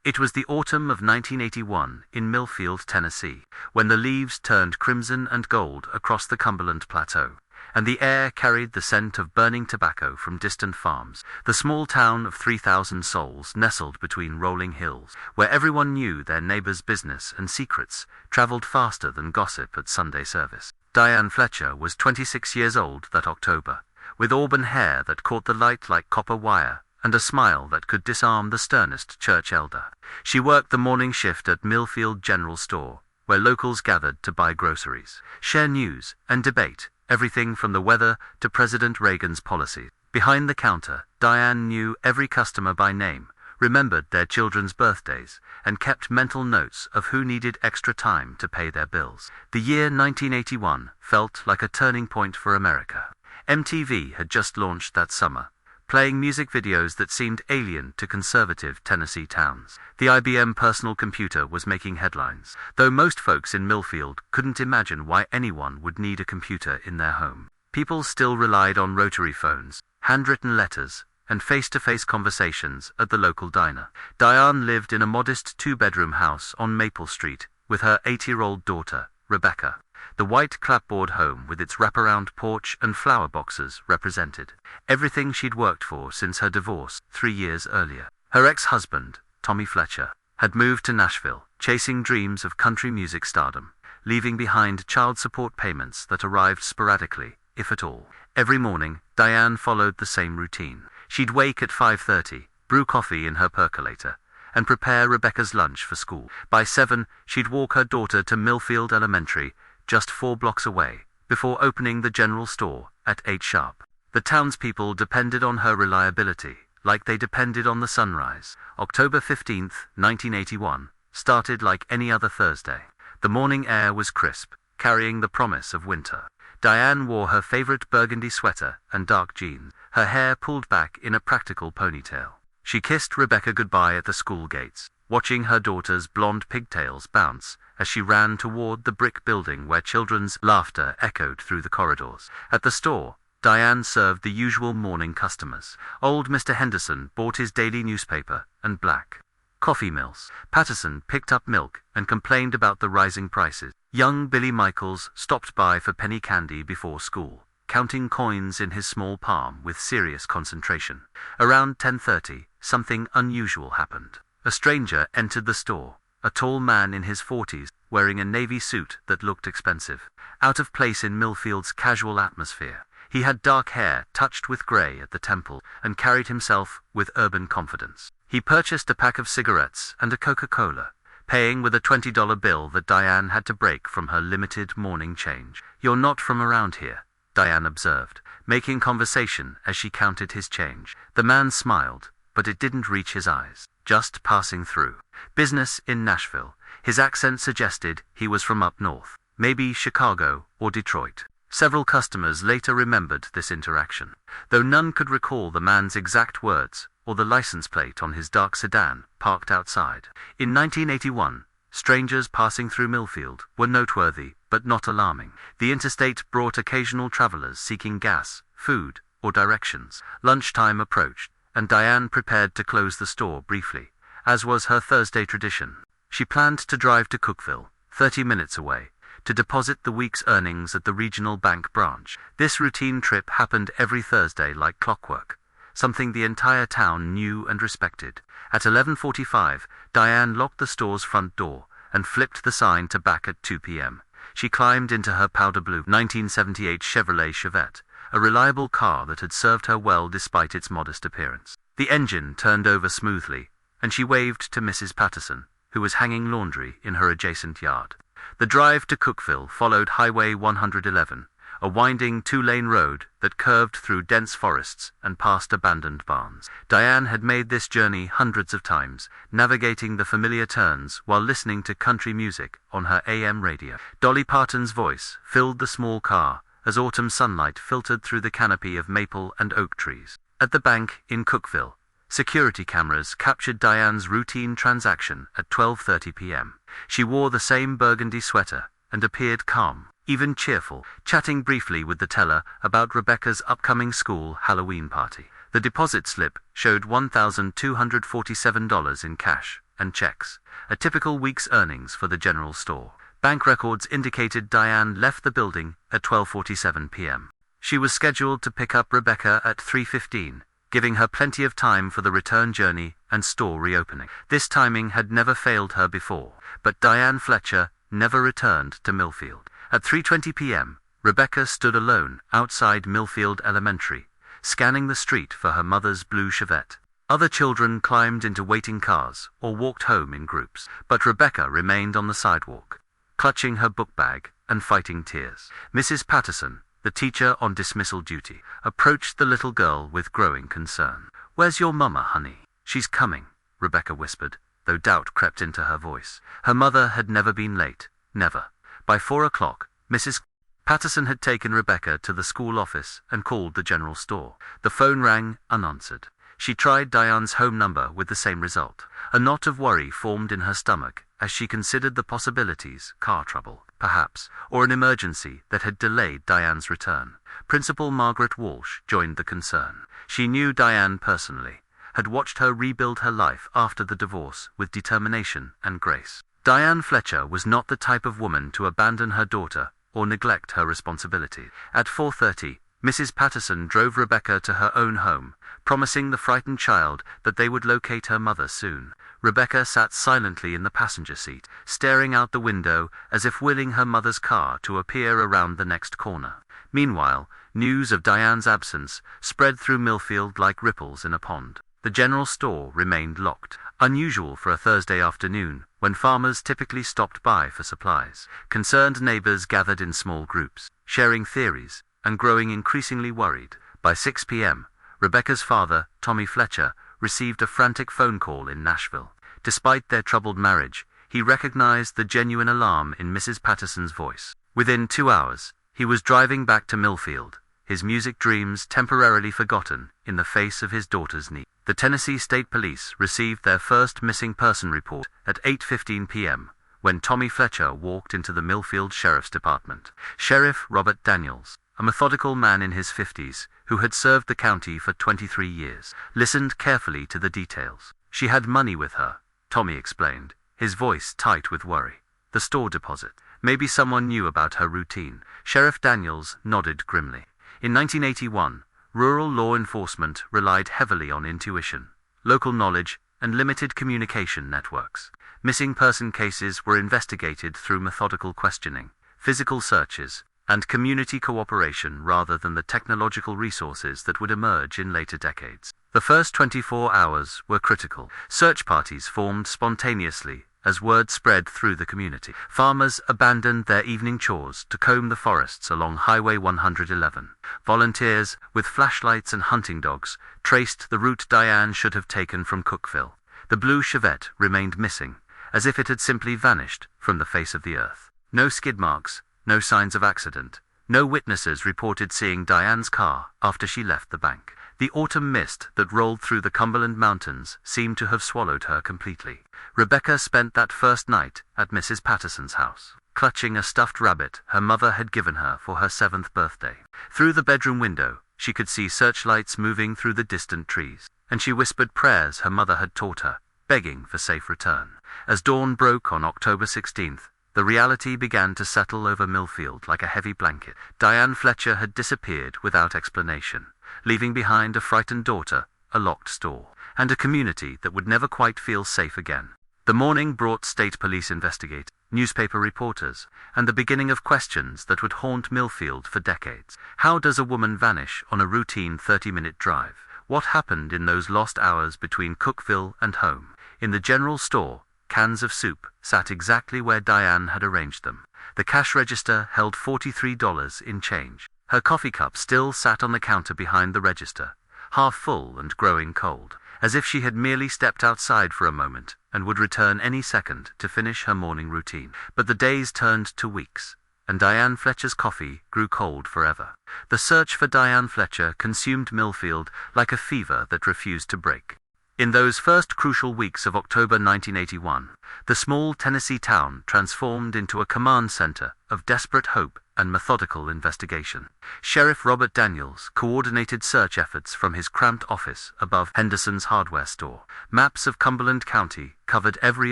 It was the autumn of 1981 in Millfield, Tennessee, when the leaves turned crimson and gold across the Cumberland Plateau, and the air carried the scent of burning tobacco from distant farms. The small town of 3,000 souls nestled between rolling hills, where everyone knew their neighbor's business and secrets, traveled faster than gossip at Sunday service. Diane Fletcher was 26 years old that October, with auburn hair that caught the light like copper wire, and a smile that could disarm the sternest church elder. She worked the morning shift at Millfield General Store, where locals gathered to buy groceries, share news, and debate everything from the weather to President Reagan's policies. Behind the counter, Diane knew every customer by name, remembered their children's birthdays, and kept mental notes of who needed extra time to pay their bills. The year 1981 felt like a turning point for America. MTV had just launched that summer, playing music videos that seemed alien to conservative Tennessee towns. The IBM personal computer was making headlines, though most folks in Millfield couldn't imagine why anyone would need a computer in their home. People still relied on rotary phones, handwritten letters, and face-to-face conversations at the local diner. Diane lived in a modest two-bedroom house on Maple Street with her 8-year-old daughter, Rebecca. The white clapboard home with its wraparound porch and flower boxes represented everything she'd worked for since her divorce 3 years earlier. Her ex-husband, Tommy Fletcher, had moved to Nashville, chasing dreams of country music stardom, leaving behind child support payments that arrived sporadically, if at all. Every morning, Diane followed the same routine. She'd wake at 5:30, brew coffee in her percolator, and prepare Rebecca's lunch for school. By 7, she'd walk her daughter to Millfield Elementary, just 4 blocks away, before opening the general store at 8 sharp. The townspeople depended on her reliability, like they depended on the sunrise. October 15, 1981, started like any other Thursday. The morning air was crisp, carrying the promise of winter. Diane wore her favorite burgundy sweater and dark jeans, her hair pulled back in a practical ponytail. She kissed Rebecca goodbye at the school gates, watching her daughter's blonde pigtails bounce as she ran toward the brick building where children's laughter echoed through the corridors. At the store, Diane served the usual morning customers. Old Mr. Henderson bought his daily newspaper and black coffee mills. Patterson picked up milk and complained about the rising prices. Young Billy Michaels stopped by for penny candy before school, counting coins in his small palm with serious concentration. Around 10:30, something unusual happened. A stranger entered the store, a tall man in his 40s, wearing a navy suit that looked expensive, out of place in Millfield's casual atmosphere. He had dark hair touched with grey at the temple, and carried himself with urban confidence. He purchased a pack of cigarettes and a Coca-Cola, paying with a $20 bill that Diane had to break from her limited morning change. "You're not from around here," Diane observed, making conversation as she counted his change. The man smiled, but it didn't reach his eyes. "Just passing through. Business in Nashville." His accent suggested he was from up north, maybe Chicago or Detroit. Several customers later remembered this interaction, though none could recall the man's exact words or the license plate on his dark sedan parked outside. In 1981, strangers passing through Millfield were noteworthy but not alarming. The interstate brought occasional travelers seeking gas, food, or directions. Lunchtime approached, and Diane prepared to close the store briefly, as was her Thursday tradition. She planned to drive to Cookeville, 30 minutes away, to deposit the week's earnings at the regional bank branch. This routine trip happened every Thursday like clockwork, something the entire town knew and respected. At 11:45, Diane locked the store's front door and flipped the sign to back at 2 p.m. She climbed into her powder blue 1978 Chevrolet Chevette, a reliable car that had served her well despite its modest appearance. The engine turned over smoothly, and she waved to Mrs. Patterson, who was hanging laundry in her adjacent yard. The drive to Cookeville followed Highway 111, a winding 2-lane road that curved through dense forests and past abandoned barns. Diane had made this journey hundreds of times, navigating the familiar turns while listening to country music on her AM radio. Dolly Parton's voice filled the small car as autumn sunlight filtered through the canopy of maple and oak trees. At the bank in Cookeville, security cameras captured Diane's routine transaction at 12:30 p.m. She wore the same burgundy sweater and appeared calm, even cheerful, chatting briefly with the teller about Rebecca's upcoming school Halloween party. The deposit slip showed $1,247 in cash, and checks, a typical week's earnings for the general store. Bank records indicated Diane left the building at 12:47 p.m. She was scheduled to pick up Rebecca at 3:15, giving her plenty of time for the return journey and store reopening. This timing had never failed her before, but Diane Fletcher never returned to Millfield. At 3:20 p.m., Rebecca stood alone outside Millfield Elementary, scanning the street for her mother's blue Chevette. Other children climbed into waiting cars or walked home in groups, but Rebecca remained on the sidewalk, clutching her book bag and fighting tears. Mrs. Patterson, the teacher on dismissal duty, approached the little girl with growing concern. "Where's your mama, honey?" "She's coming," Rebecca whispered, though doubt crept into her voice. Her mother had never been late, never. By 4 o'clock, Mrs. Patterson had taken Rebecca to the school office and called the general store. The phone rang unanswered. She tried Diane's home number with the same result. A knot of worry formed in her stomach as she considered the possibilities: car trouble, perhaps, or an emergency that had delayed Diane's return. Principal Margaret Walsh joined the concern. She knew Diane personally, had watched her rebuild her life after the divorce with determination and grace. Diane Fletcher was not the type of woman to abandon her daughter or neglect her responsibility. At 4:30, Mrs. Patterson drove Rebecca to her own home, promising the frightened child that they would locate her mother soon. Rebecca sat silently in the passenger seat, staring out the window as if willing her mother's car to appear around the next corner. Meanwhile, news of Diane's absence spread through Millfield like ripples in a pond. The general store remained locked, unusual for a Thursday afternoon, when farmers typically stopped by for supplies. Concerned neighbors gathered in small groups, sharing theories and growing increasingly worried. By 6 p.m., Rebecca's father, Tommy Fletcher, received a frantic phone call in Nashville. Despite their troubled marriage, he recognized the genuine alarm in Mrs. Patterson's voice. Within 2 hours, he was driving back to Millfield, his music dreams temporarily forgotten in the face of his daughter's need. The Tennessee State Police received their first missing person report at 8:15 p.m., when Tommy Fletcher walked into the Millfield Sheriff's Department. Sheriff Robert Daniels, a methodical man in his 50s, who had served the county for 23 years, listened carefully to the details. "She had money with her," Tommy explained, his voice tight with worry. "The store deposit. Maybe someone knew about her routine." Sheriff Daniels nodded grimly. In 1981, rural law enforcement relied heavily on intuition, local knowledge, and limited communication networks. Missing person cases were investigated through methodical questioning, physical searches, and community cooperation rather than the technological resources that would emerge in later decades. The first 24 hours were critical. Search parties formed spontaneously as word spread through the community. Farmers abandoned their evening chores to comb the forests along Highway 111. Volunteers, with flashlights and hunting dogs, traced the route Diane should have taken from Cookville. The blue Chevette remained missing, as if it had simply vanished from the face of the earth. No skid marks, no signs of accident. No witnesses reported seeing Diane's car after she left the bank. The autumn mist that rolled through the Cumberland Mountains seemed to have swallowed her completely. Rebecca spent that first night at Mrs. Patterson's house, clutching a stuffed rabbit her mother had given her for her 7th birthday. Through the bedroom window, she could see searchlights moving through the distant trees, and she whispered prayers her mother had taught her, begging for safe return. As dawn broke on October 16th, the reality began to settle over Millfield like a heavy blanket. Diane Fletcher had disappeared without explanation, leaving behind a frightened daughter, a locked store, and a community that would never quite feel safe again. The morning brought state police investigators, newspaper reporters, and the beginning of questions that would haunt Millfield for decades. How does a woman vanish on a routine 30-minute drive? What happened in those lost hours between Cookville and home? In the general store, cans of soup sat exactly where Diane had arranged them. The cash register held $43 in change. Her coffee cup still sat on the counter behind the register, half full and growing cold, as if she had merely stepped outside for a moment and would return any second to finish her morning routine. But the days turned to weeks, and Diane Fletcher's coffee grew cold forever. The search for Diane Fletcher consumed Millfield like a fever that refused to break. In those first crucial weeks of October 1981, the small Tennessee town transformed into a command center of desperate hope and methodical investigation. Sheriff Robert Daniels coordinated search efforts from his cramped office above Henderson's hardware store. Maps of Cumberland County covered every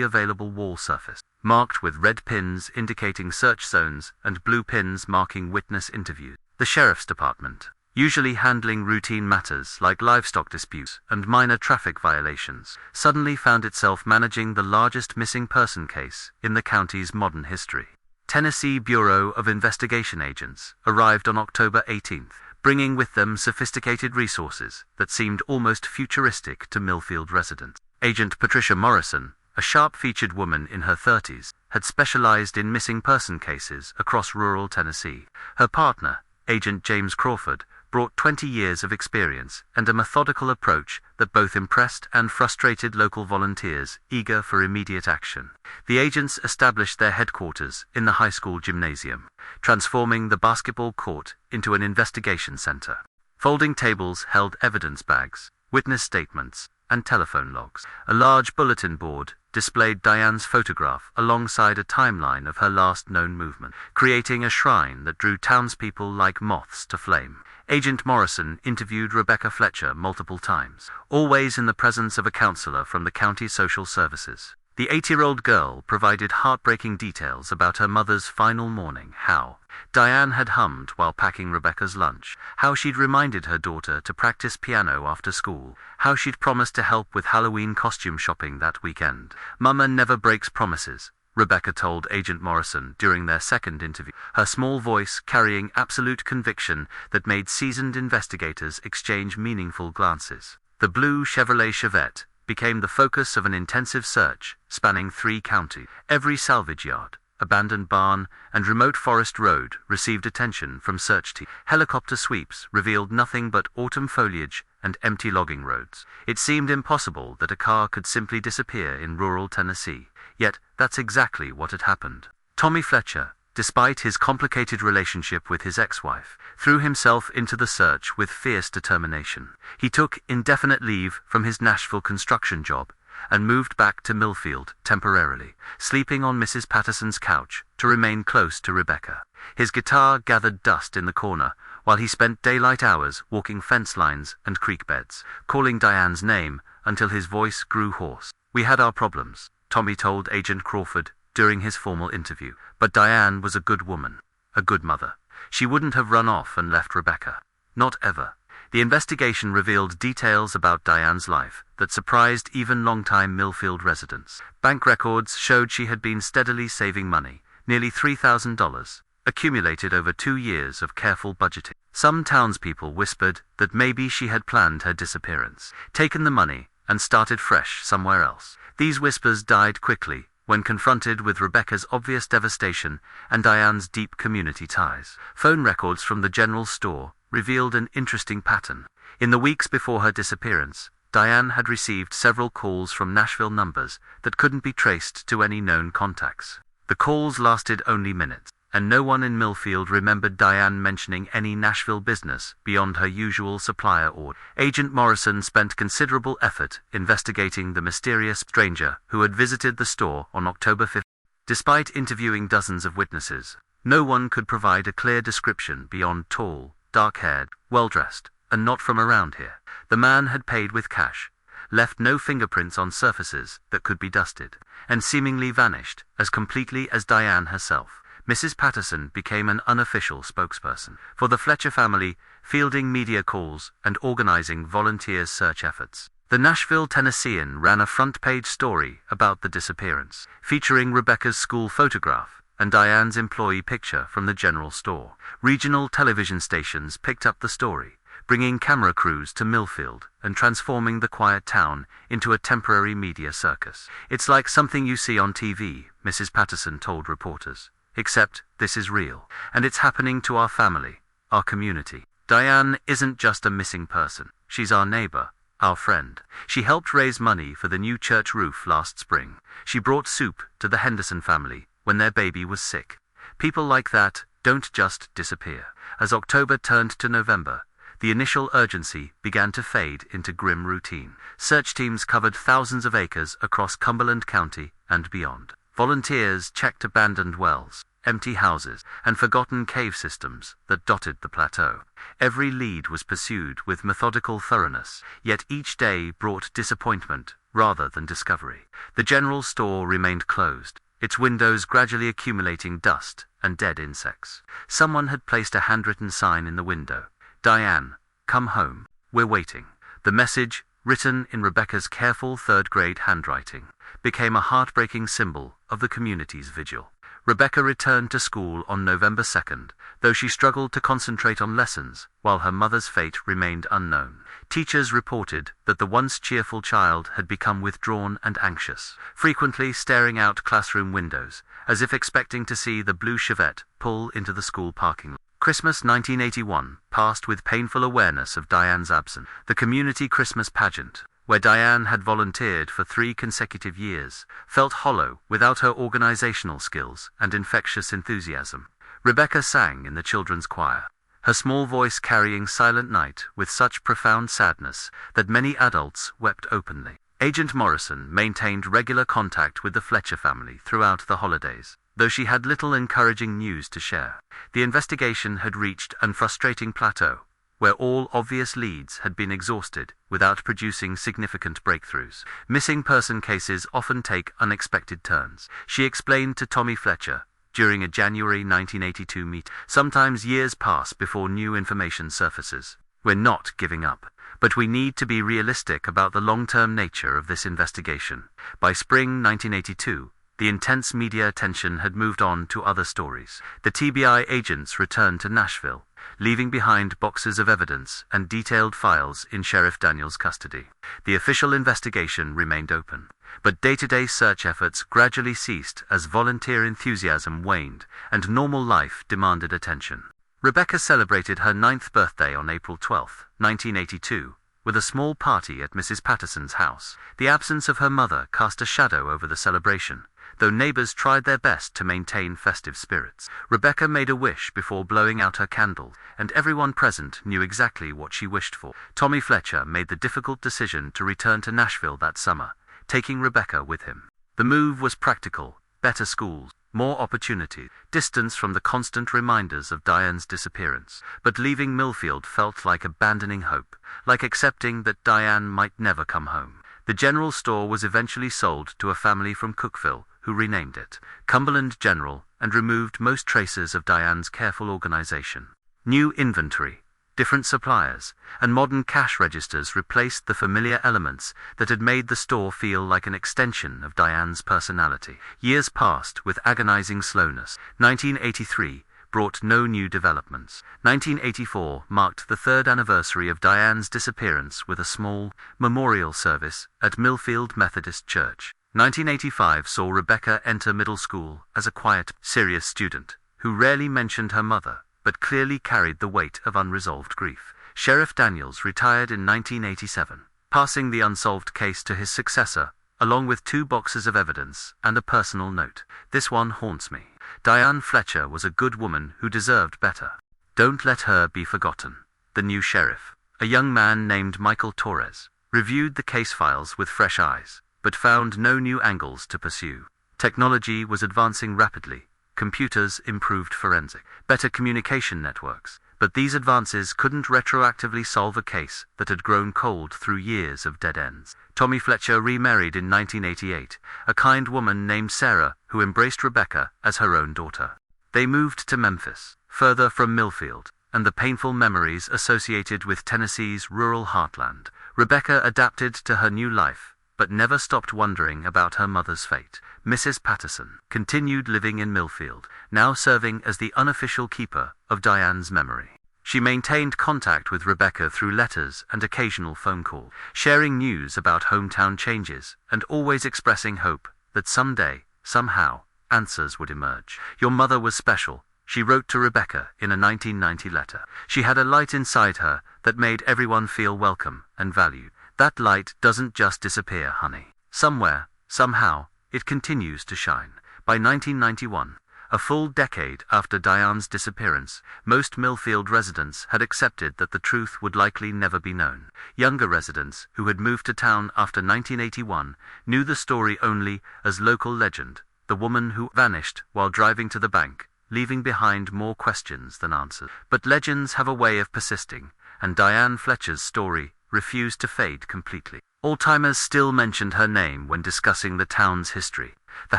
available wall surface, marked with red pins indicating search zones and blue pins marking witness interviews. The Sheriff's Department, usually handling routine matters like livestock disputes and minor traffic violations, suddenly found itself managing the largest missing person case in the county's modern history. Tennessee Bureau of Investigation agents arrived on October 18th, bringing with them sophisticated resources that seemed almost futuristic to Millfield residents. Agent Patricia Morrison, a sharp-featured woman in her 30s, had specialized in missing person cases across rural Tennessee. Her partner, Agent James Crawford, brought 20 years of experience and a methodical approach that both impressed and frustrated local volunteers eager for immediate action. The agents established their headquarters in the high school gymnasium, transforming the basketball court into an investigation center. Folding tables held evidence bags, witness statements, and telephone logs. A large bulletin board displayed Diane's photograph alongside a timeline of her last known movement, creating a shrine that drew townspeople like moths to flame. Agent Morrison interviewed Rebecca Fletcher multiple times, always in the presence of a counselor from the county social services. The 8-year-old girl provided heartbreaking details about her mother's final morning, how Diane had hummed while packing Rebecca's lunch, how she'd reminded her daughter to practice piano after school, how she'd promised to help with Halloween costume shopping that weekend. "Mama never breaks promises," Rebecca told Agent Morrison during their second interview, her small voice carrying absolute conviction that made seasoned investigators exchange meaningful glances. The blue Chevrolet Chevette became the focus of an intensive search spanning 3 counties. Every salvage yard, abandoned barn, and remote forest road received attention from search teams. Helicopter sweeps revealed nothing but autumn foliage and empty logging roads. It seemed impossible that a car could simply disappear in rural Tennessee, yet that's exactly what had happened. Tommy Fletcher, despite his complicated relationship with his ex-wife, threw himself into the search with fierce determination. He took indefinite leave from his Nashville construction job and moved back to Millfield temporarily, sleeping on Mrs. Patterson's couch to remain close to Rebecca. His guitar gathered dust in the corner while he spent daylight hours walking fence lines and creek beds, calling Diane's name until his voice grew hoarse. "We had our problems," Tommy told Agent Crawford during his formal interview, "but Diane was a good woman, a good mother. She wouldn't have run off and left Rebecca. Not ever." The investigation revealed details about Diane's life that surprised even longtime Millfield residents. Bank records showed she had been steadily saving money, nearly $3,000, accumulated over 2 years of careful budgeting. Some townspeople whispered that maybe she had planned her disappearance, taken the money, and started fresh somewhere else. These whispers died quickly when confronted with Rebecca's obvious devastation and Diane's deep community ties. Phone records from the general store revealed an interesting pattern. In the weeks before her disappearance, Diane had received several calls from Nashville numbers that couldn't be traced to any known contacts. The calls lasted only minutes, and no one in Millfield remembered Diane mentioning any Nashville business beyond her usual supplier order. Agent Morrison spent considerable effort investigating the mysterious stranger who had visited the store on October 5th. Despite interviewing dozens of witnesses, no one could provide a clear description beyond tall, dark-haired, well-dressed, and not from around here. The man had paid with cash, left no fingerprints on surfaces that could be dusted, and seemingly vanished as completely as Diane herself. Mrs. Patterson became an unofficial spokesperson for the Fletcher family, fielding media calls and organizing volunteer search efforts. The Nashville Tennessean ran a front-page story about the disappearance, featuring Rebecca's school photograph and Diane's employee picture from the general store. Regional television stations picked up the story, bringing camera crews to Millfield and transforming the quiet town into a temporary media circus. "It's like something you see on TV," Mrs. Patterson told reporters. "Except this is real, and it's happening to our family, our community. Diane isn't just a missing person. She's our neighbor, our friend. She helped raise money for the new church roof last spring. She brought soup to the Henderson family when their baby was sick." People like that don't just disappear. As October turned to November, the initial urgency began to fade into grim routine. Search teams covered thousands of acres across Cumberland County and beyond. Volunteers checked abandoned wells, empty houses, and forgotten cave systems that dotted the plateau. Every lead was pursued with methodical thoroughness, yet each day brought disappointment rather than discovery. The general store remained closed, its windows gradually accumulating dust and dead insects. Someone had placed a handwritten sign in the window. "Diane, come home. We're waiting." The message, written in Rebecca's careful third-grade handwriting, became a heartbreaking symbol of the community's vigil. Rebecca returned to school on November 2nd, though she struggled to concentrate on lessons while her mother's fate remained unknown. Teachers reported that the once cheerful child had become withdrawn and anxious, frequently staring out classroom windows, as if expecting to see the blue Chevette pull into the school parking lot. Christmas 1981 passed with painful awareness of Diane's absence. The community Christmas pageant, where Diane had volunteered for 3 consecutive years, felt hollow without her organizational skills and infectious enthusiasm. Rebecca sang in the children's choir, her small voice carrying Silent Night with such profound sadness that many adults wept openly. Agent Morrison maintained regular contact with the Fletcher family throughout the holidays, though she had little encouraging news to share. The investigation had reached an frustrating plateau, where all obvious leads had been exhausted without producing significant breakthroughs. Missing person cases often take unexpected turns, she explained to Tommy Fletcher during a January 1982 meeting. Sometimes years pass before new information surfaces. We're not giving up, but we need to be realistic about the long-term nature of this investigation. By spring 1982, the intense media attention had moved on to other stories. The TBI agents returned to Nashville, leaving behind boxes of evidence and detailed files in Sheriff Daniels' custody. The official investigation remained open, but day-to-day search efforts gradually ceased as volunteer enthusiasm waned and normal life demanded attention. Rebecca celebrated her 9th birthday on April 12, 1982, with a small party at Mrs. Patterson's house. The absence of her mother cast a shadow over the celebration, though neighbors tried their best to maintain festive spirits. Rebecca made a wish before blowing out her candle, and everyone present knew exactly what she wished for. Tommy Fletcher made the difficult decision to return to Nashville that summer, taking Rebecca with him. The move was practical: better schools, more opportunity, distance from the constant reminders of Diane's disappearance. But leaving Millfield felt like abandoning hope, like accepting that Diane might never come home. The general store was eventually sold to a family from Cookeville, who renamed it Cumberland General and removed most traces of Diane's careful organization. New inventory, different suppliers, and modern cash registers replaced the familiar elements that had made the store feel like an extension of Diane's personality. Years passed with agonizing slowness. 1983 brought no new developments. 1984 marked the 3rd anniversary of Diane's disappearance with a small memorial service at Millfield Methodist Church. 1985 saw Rebecca enter middle school as a quiet, serious student who rarely mentioned her mother, but clearly carried the weight of unresolved grief. Sheriff Daniels retired in 1987, passing the unsolved case to his successor, along with 2 boxes of evidence and a personal note. "This one haunts me. Diane Fletcher was a good woman who deserved better. Don't let her be forgotten." The new sheriff, a young man named Michael Torres, reviewed the case files with fresh eyes, but found no new angles to pursue. Technology was advancing rapidly. Computers improved forensic, better communication networks, but these advances couldn't retroactively solve a case that had grown cold through years of dead ends. Tommy Fletcher remarried in 1988, a kind woman named Sarah who embraced Rebecca as her own daughter. They moved to Memphis, further from Millfield, and the painful memories associated with Tennessee's rural heartland. Rebecca adapted to her new life, but never stopped wondering about her mother's fate. Mrs. Patterson continued living in Millfield, now serving as the unofficial keeper of Diane's memory. She maintained contact with Rebecca through letters and occasional phone calls, sharing news about hometown changes and always expressing hope that someday, somehow, answers would emerge. "Your mother was special," she wrote to Rebecca in a 1990 letter. "She had a light inside her that made everyone feel welcome and valued. That light doesn't just disappear, honey. Somewhere, somehow, it continues to shine." By 1991, a full decade after Diane's disappearance, most Millfield residents had accepted that the truth would likely never be known. Younger residents, who had moved to town after 1981, knew the story only as local legend: the woman who vanished while driving to the bank, leaving behind more questions than answers. But legends have a way of persisting, and Diane Fletcher's story refused to fade completely. Old-timers still mentioned her name when discussing the town's history. The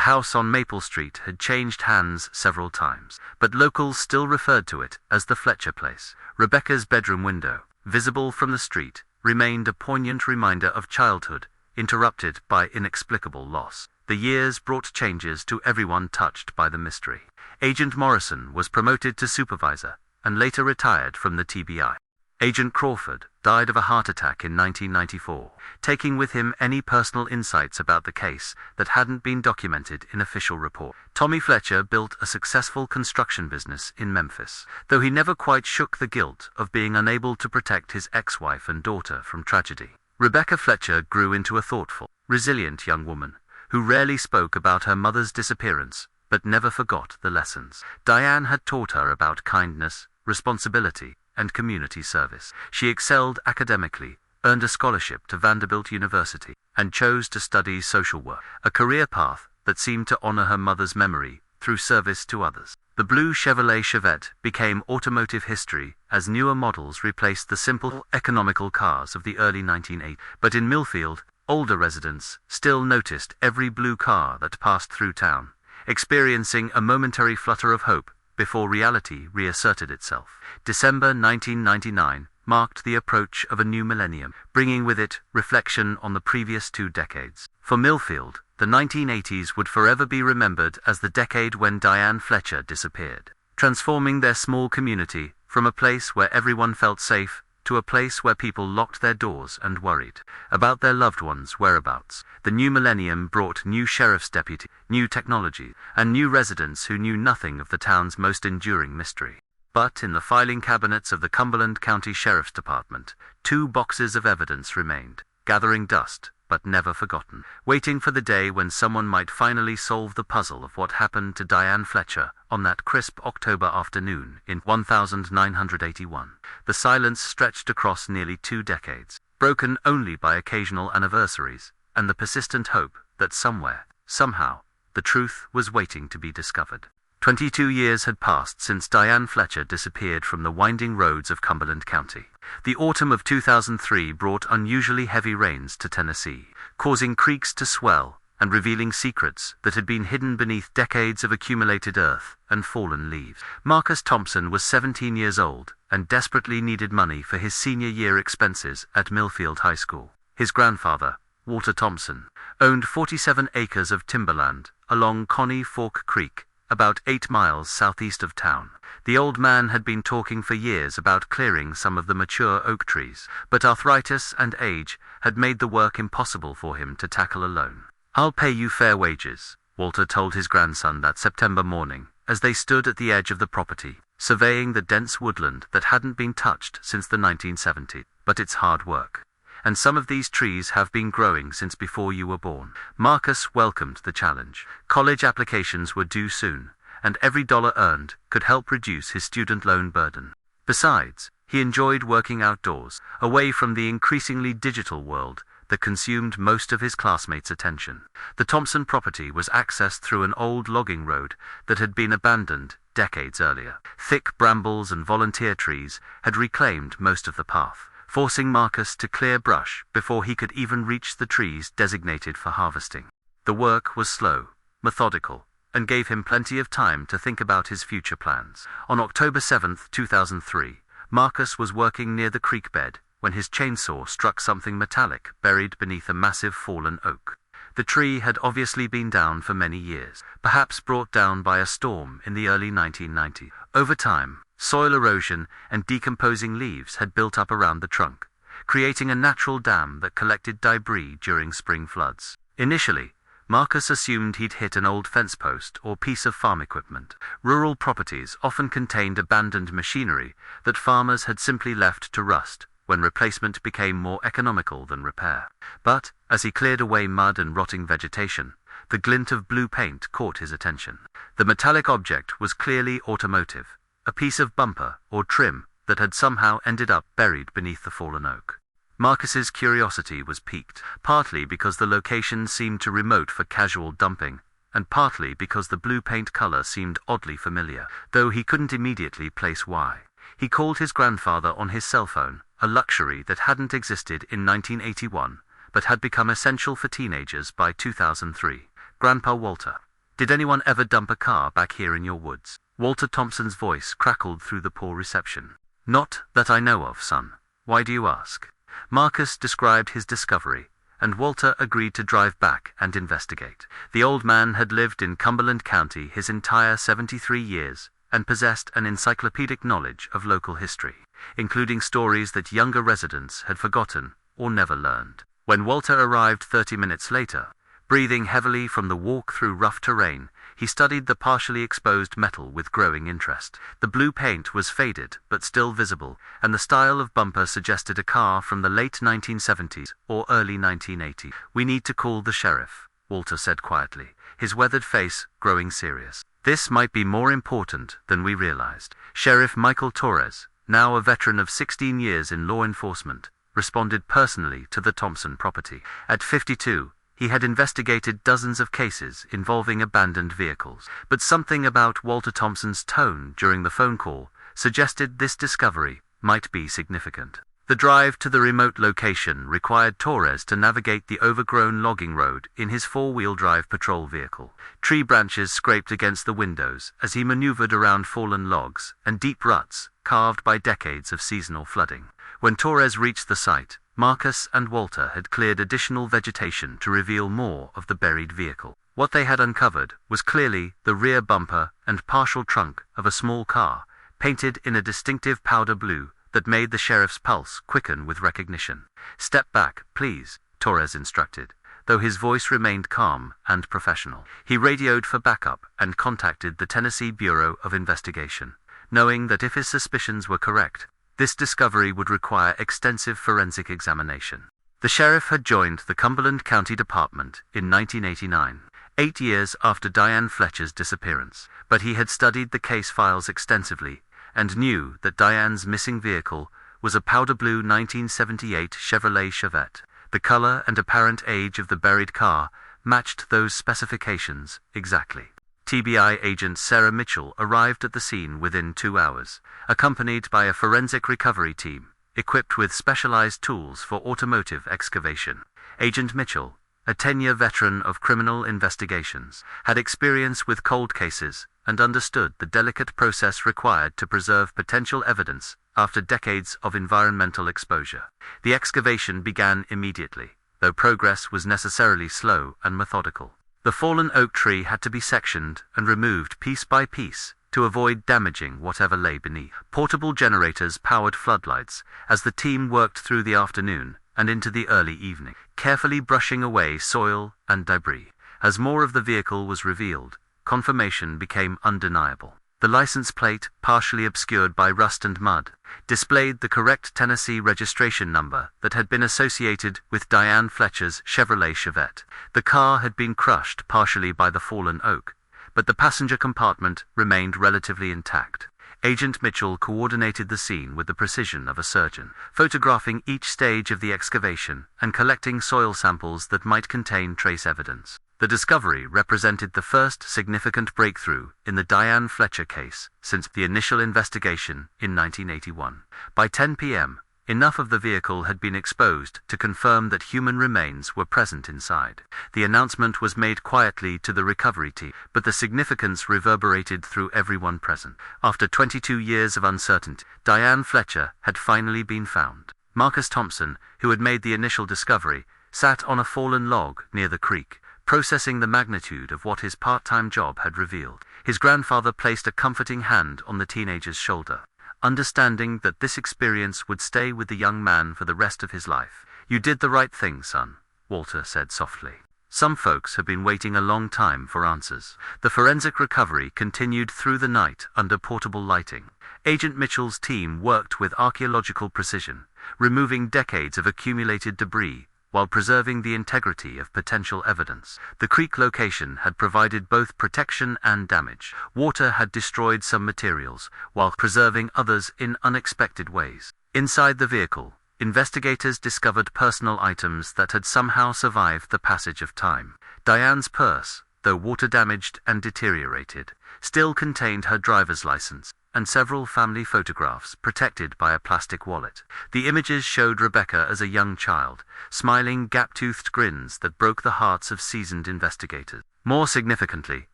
house on Maple Street had changed hands several times, but locals still referred to it as the Fletcher Place. Rebecca's bedroom window, visible from the street, remained a poignant reminder of childhood, interrupted by inexplicable loss. The years brought changes to everyone touched by the mystery. Agent Morrison was promoted to supervisor, and later retired from the TBI. Agent Crawford died of a heart attack in 1994, taking with him any personal insights about the case that hadn't been documented in official report. Tommy Fletcher built a successful construction business in Memphis, though he never quite shook the guilt of being unable to protect his ex-wife and daughter from tragedy. Rebecca Fletcher grew into a thoughtful, resilient young woman, who rarely spoke about her mother's disappearance, but never forgot the lessons Diane had taught her about kindness, responsibility, and community service. She excelled academically, earned a scholarship to Vanderbilt University, and chose to study social work, a career path that seemed to honor her mother's memory through service to others. The blue Chevrolet Chevette became automotive history as newer models replaced the simple, economical cars of the early 1980s. But in Millfield, older residents still noticed every blue car that passed through town, experiencing a momentary flutter of hope before reality reasserted itself. December 1999 marked the approach of a new millennium, bringing with it reflection on the previous 2 decades. For Millfield, the 1980s would forever be remembered as the decade when Diane Fletcher disappeared, transforming their small community from a place where everyone felt safe to a place where people locked their doors and worried about their loved ones' whereabouts. The new millennium brought new sheriff's deputies, new technology, and new residents who knew nothing of the town's most enduring mystery. But in the filing cabinets of the Cumberland County Sheriff's Department, 2 boxes of evidence remained, gathering dust, but never forgotten, waiting for the day when someone might finally solve the puzzle of what happened to Diane Fletcher on that crisp October afternoon in 1981. The silence stretched across nearly 2 decades, broken only by occasional anniversaries, and the persistent hope that somewhere, somehow, the truth was waiting to be discovered. 22 years had passed since Diane Fletcher disappeared from the winding roads of Cumberland County. The autumn of 2003 brought unusually heavy rains to Tennessee, causing creeks to swell and revealing secrets that had been hidden beneath decades of accumulated earth and fallen leaves. Marcus Thompson was 17 years old and desperately needed money for his senior year expenses at Millfield High School. His grandfather, Walter Thompson, owned 47 acres of timberland along Connie Fork Creek, about 8 miles southeast of town. The old man had been talking for years about clearing some of the mature oak trees, but arthritis and age had made the work impossible for him to tackle alone. "I'll pay you fair wages," Walter told his grandson that September morning, as they stood at the edge of the property, surveying the dense woodland that hadn't been touched since the 1970s. "But it's hard work. And some of these trees have been growing since before you were born." Marcus welcomed the challenge. College applications were due soon, and every dollar earned could help reduce his student loan burden. Besides, he enjoyed working outdoors, away from the increasingly digital world that consumed most of his classmates' attention. The Thompson property was accessed through an old logging road that had been abandoned decades earlier. Thick brambles and volunteer trees had reclaimed most of the path, forcing Marcus to clear brush before he could even reach the trees designated for harvesting. The work was slow, methodical, and gave him plenty of time to think about his future plans. On October 7, 2003, Marcus was working near the creek bed when his chainsaw struck something metallic buried beneath a massive fallen oak. The tree had obviously been down for many years, perhaps brought down by a storm in the early 1990s. Over time, soil erosion and decomposing leaves had built up around the trunk, creating a natural dam that collected debris during spring floods. Initially, Marcus assumed he'd hit an old fence post or piece of farm equipment. Rural properties often contained abandoned machinery that farmers had simply left to rust when replacement became more economical than repair. But, as he cleared away mud and rotting vegetation, the glint of blue paint caught his attention. The metallic object was clearly automotive, a piece of bumper or trim that had somehow ended up buried beneath the fallen oak. Marcus's curiosity was piqued, partly because the location seemed too remote for casual dumping, and partly because the blue paint color seemed oddly familiar, though he couldn't immediately place why. He called his grandfather on his cell phone, a luxury that hadn't existed in 1981, but had become essential for teenagers by 2003. "Grandpa Walter, did anyone ever dump a car back here in your woods?" Walter Thompson's voice crackled through the poor reception. "Not that I know of, son. Why do you ask?" Marcus described his discovery, and Walter agreed to drive back and investigate. The old man had lived in Cumberland County his entire 73 years and possessed an encyclopedic knowledge of local history, including stories that younger residents had forgotten or never learned. When Walter arrived 30 minutes later, breathing heavily from the walk through rough terrain, he studied the partially exposed metal with growing interest. The blue paint was faded but still visible, and the style of bumper suggested a car from the late 1970s or early 1980s. "We need to call the sheriff," Walter said quietly, his weathered face growing serious. "This might be more important than we realized." Sheriff Michael Torres, now a veteran of 16 years in law enforcement, responded personally to the Thompson property. At 52, he had investigated dozens of cases involving abandoned vehicles, but something about Walter Thompson's tone during the phone call suggested this discovery might be significant. The drive to the remote location required Torres to navigate the overgrown logging road in his four-wheel drive patrol vehicle. Tree branches scraped against the windows as he maneuvered around fallen logs and deep ruts carved by decades of seasonal flooding. When Torres reached the site, Marcus and Walter had cleared additional vegetation to reveal more of the buried vehicle. What they had uncovered was clearly the rear bumper and partial trunk of a small car, painted in a distinctive powder blue that made the sheriff's pulse quicken with recognition. "Step back, please," Torres instructed, though his voice remained calm and professional. He radioed for backup and contacted the Tennessee Bureau of Investigation, knowing that if his suspicions were correct, this discovery would require extensive forensic examination. The sheriff had joined the Cumberland County Department in 1989, 8 years after Diane Fletcher's disappearance, but he had studied the case files extensively and knew that Diane's missing vehicle was a powder blue 1978 Chevrolet Chevette. The color and apparent age of the buried car matched those specifications exactly. TBI agent Sarah Mitchell arrived at the scene within 2 hours, accompanied by a forensic recovery team, equipped with specialized tools for automotive excavation. Agent Mitchell, a 10-year veteran of criminal investigations, had experience with cold cases and understood the delicate process required to preserve potential evidence after decades of environmental exposure. The excavation began immediately, though progress was necessarily slow and methodical. The fallen oak tree had to be sectioned and removed piece by piece to avoid damaging whatever lay beneath. Portable generators powered floodlights as the team worked through the afternoon and into the early evening, carefully brushing away soil and debris. As more of the vehicle was revealed, confirmation became undeniable. The license plate, partially obscured by rust and mud, displayed the correct Tennessee registration number that had been associated with Diane Fletcher's Chevrolet Chevette. The car had been crushed partially by the fallen oak, but the passenger compartment remained relatively intact. Agent Mitchell coordinated the scene with the precision of a surgeon, photographing each stage of the excavation and collecting soil samples that might contain trace evidence. The discovery represented the first significant breakthrough in the Diane Fletcher case since the initial investigation in 1981. By 10 p.m., enough of the vehicle had been exposed to confirm that human remains were present inside. The announcement was made quietly to the recovery team, but the significance reverberated through everyone present. After 22 years of uncertainty, Diane Fletcher had finally been found. Marcus Thompson, who had made the initial discovery, sat on a fallen log near the creek, processing the magnitude of what his part-time job had revealed. His grandfather placed a comforting hand on the teenager's shoulder, understanding that this experience would stay with the young man for the rest of his life. "You did the right thing, son," Walter said softly. "Some folks have been waiting a long time for answers." The forensic recovery continued through the night under portable lighting. Agent Mitchell's team worked with archaeological precision, removing decades of accumulated debris while preserving the integrity of potential evidence. The creek location had provided both protection and damage. Water had destroyed some materials, while preserving others in unexpected ways. Inside the vehicle, investigators discovered personal items that had somehow survived the passage of time. Diane's purse, though water-damaged and deteriorated, still contained her driver's license and several family photographs protected by a plastic wallet. The images showed Rebecca as a young child, smiling gap-toothed grins that broke the hearts of seasoned investigators. More significantly,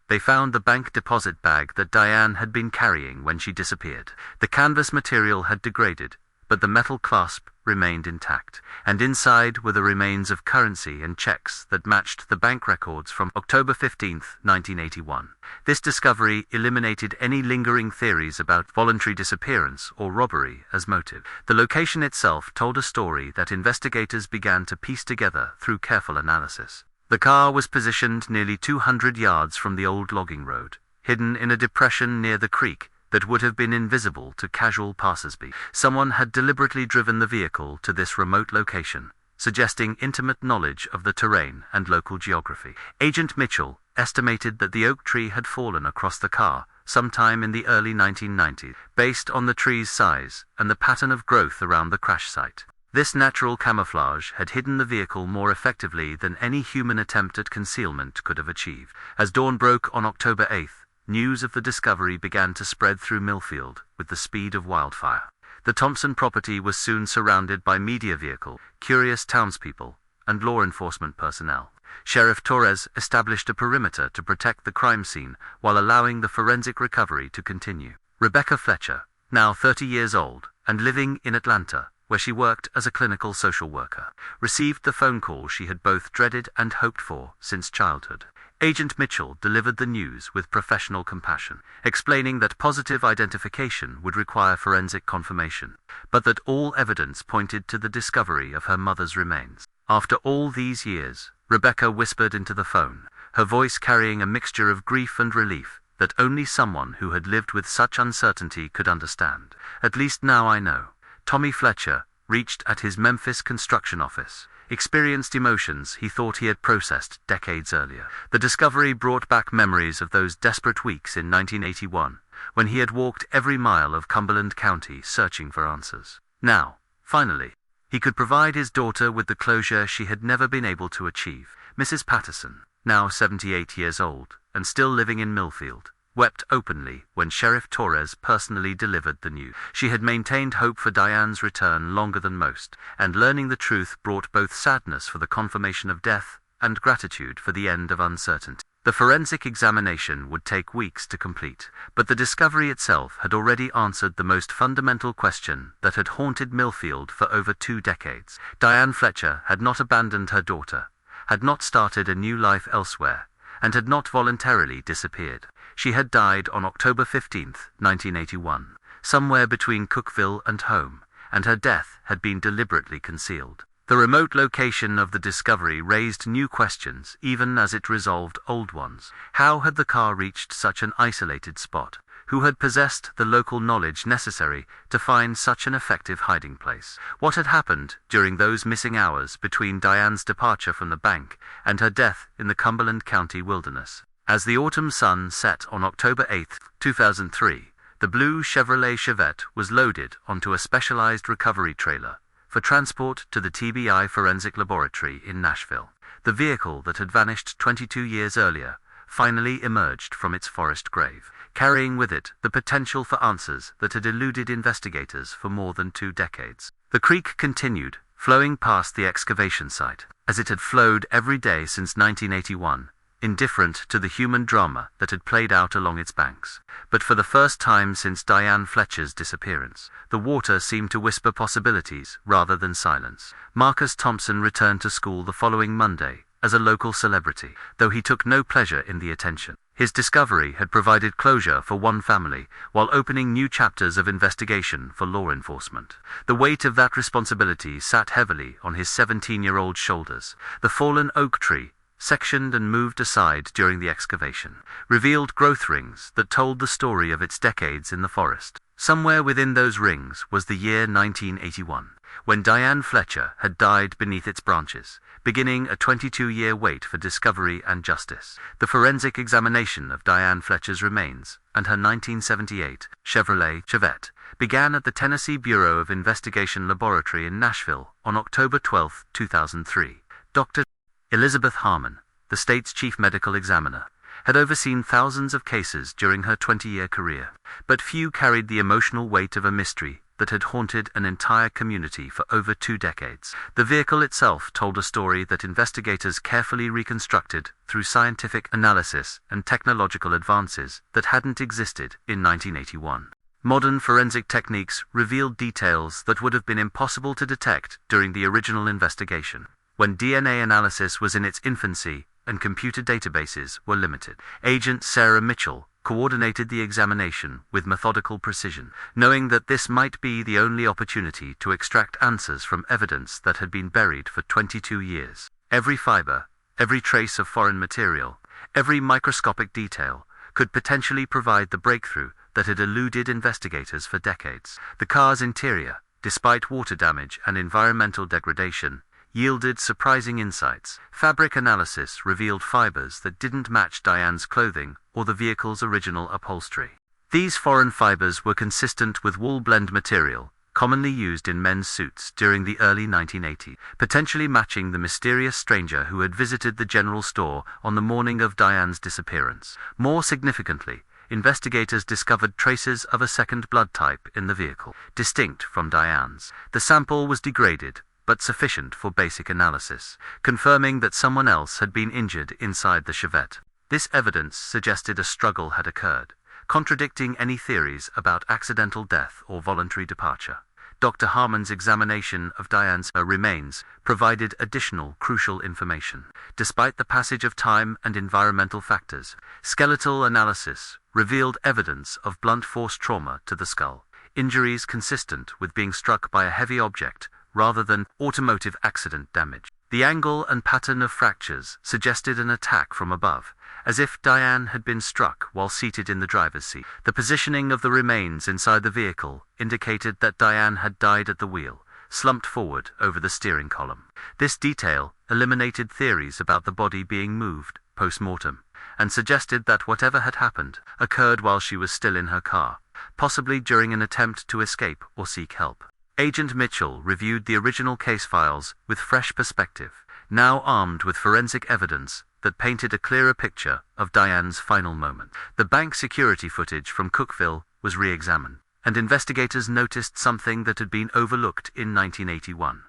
they found the bank deposit bag that Diane had been carrying when she disappeared. The canvas material had degraded, but the metal clasp remained intact, and inside were the remains of currency and checks that matched the bank records from October 15, 1981. This discovery eliminated any lingering theories about voluntary disappearance or robbery as motive. The location itself told a story that investigators began to piece together through careful analysis. The car was positioned nearly 200 yards from the old logging road, hidden in a depression near the creek that would have been invisible to casual passers-by. Someone had deliberately driven the vehicle to this remote location, suggesting intimate knowledge of the terrain and local geography. Agent Mitchell estimated that the oak tree had fallen across the car sometime in the early 1990s, based on the tree's size and the pattern of growth around the crash site. This natural camouflage had hidden the vehicle more effectively than any human attempt at concealment could have achieved. As dawn broke on October 8th, news of the discovery began to spread through Millfield with the speed of wildfire. The Thompson property was soon surrounded by media vehicles, curious townspeople, and law enforcement personnel. Sheriff Torres established a perimeter to protect the crime scene while allowing the forensic recovery to continue. Rebecca Fletcher, now 30 years old and living in Atlanta, where she worked as a clinical social worker, received the phone call she had both dreaded and hoped for since childhood. Agent Mitchell delivered the news with professional compassion, explaining that positive identification would require forensic confirmation, but that all evidence pointed to the discovery of her mother's remains. After all these years, Rebecca whispered into the phone, her voice carrying a mixture of grief and relief that only someone who had lived with such uncertainty could understand. At least now I know. Tommy Fletcher reached at his Memphis construction office, experienced emotions he thought he had processed decades earlier. The discovery brought back memories of those desperate weeks in 1981, when he had walked every mile of Cumberland County searching for answers. Now, finally, he could provide his daughter with the closure she had never been able to achieve. Mrs. Patterson, now 78 years old and still living in Millfield, wept openly when Sheriff Torres personally delivered the news. She had maintained hope for Diane's return longer than most, and learning the truth brought both sadness for the confirmation of death and gratitude for the end of uncertainty. The forensic examination would take weeks to complete, but the discovery itself had already answered the most fundamental question that had haunted Millfield for over 2 decades. Diane Fletcher had not abandoned her daughter, had not started a new life elsewhere, and had not voluntarily disappeared. She had died on October 15, 1981, somewhere between Cookeville and home, and her death had been deliberately concealed. The remote location of the discovery raised new questions, even as it resolved old ones. How had the car reached such an isolated spot? Who had possessed the local knowledge necessary to find such an effective hiding place? What had happened during those missing hours between Diane's departure from the bank and her death in the Cumberland County wilderness? As the autumn sun set on October 8, 2003, the blue Chevrolet Chevette was loaded onto a specialized recovery trailer for transport to the TBI Forensic Laboratory in Nashville. The vehicle that had vanished 22 years earlier finally emerged from its forest grave, carrying with it the potential for answers that had eluded investigators for more than 2 decades. The creek continued, flowing past the excavation site, as it had flowed every day since 1981, indifferent to the human drama that had played out along its banks. But for the first time since Diane Fletcher's disappearance, the water seemed to whisper possibilities rather than silence. Marcus Thompson returned to school the following Monday as a local celebrity, though he took no pleasure in the attention. His discovery had provided closure for one family, while opening new chapters of investigation for law enforcement. The weight of that responsibility sat heavily on his 17-year-old shoulders. The fallen oak tree, sectioned and moved aside during the excavation, revealed growth rings that told the story of its decades in the forest. Somewhere within those rings was the year 1981, when Diane Fletcher had died beneath its branches, beginning a 22-year wait for discovery and justice. The forensic examination of Diane Fletcher's remains and her 1978 Chevrolet Chevette began at the Tennessee Bureau of Investigation Laboratory in Nashville on October 12, 2003. Dr. Elizabeth Harmon, the state's chief medical examiner, had overseen thousands of cases during her 20-year career, but few carried the emotional weight of a mystery that had haunted an entire community for over 2 decades. The vehicle itself told a story that investigators carefully reconstructed through scientific analysis and technological advances that hadn't existed in 1981. Modern forensic techniques revealed details that would have been impossible to detect during the original investigation, when DNA analysis was in its infancy and computer databases were limited. Agent Sarah Mitchell coordinated the examination with methodical precision, knowing that this might be the only opportunity to extract answers from evidence that had been buried for 22 years. Every fiber, every trace of foreign material, every microscopic detail could potentially provide the breakthrough that had eluded investigators for decades. The car's interior, despite water damage and environmental degradation, yielded surprising insights. Fabric analysis revealed fibers that didn't match Diane's clothing or the vehicle's original upholstery. These foreign fibers were consistent with wool blend material, commonly used in men's suits during the early 1980s, potentially matching the mysterious stranger who had visited the general store on the morning of Diane's disappearance. More significantly, investigators discovered traces of a second blood type in the vehicle, distinct from Diane's. The sample was degraded, but sufficient for basic analysis, confirming that someone else had been injured inside the Chevette. This evidence suggested a struggle had occurred, contradicting any theories about accidental death or voluntary departure. Dr. Harmon's examination of Diane's remains provided additional crucial information. Despite the passage of time and environmental factors, skeletal analysis revealed evidence of blunt force trauma to the skull, injuries consistent with being struck by a heavy object rather than automotive accident damage. The angle and pattern of fractures suggested an attack from above, as if Diane had been struck while seated in the driver's seat. The positioning of the remains inside the vehicle indicated that Diane had died at the wheel, slumped forward over the steering column. This detail eliminated theories about the body being moved post-mortem, and suggested that whatever had happened occurred while she was still in her car, possibly during an attempt to escape or seek help. Agent Mitchell reviewed the original case files with fresh perspective, now armed with forensic evidence that painted a clearer picture of Diane's final moment. The bank security footage from Cookville was re-examined, and investigators noticed something that had been overlooked in 1981.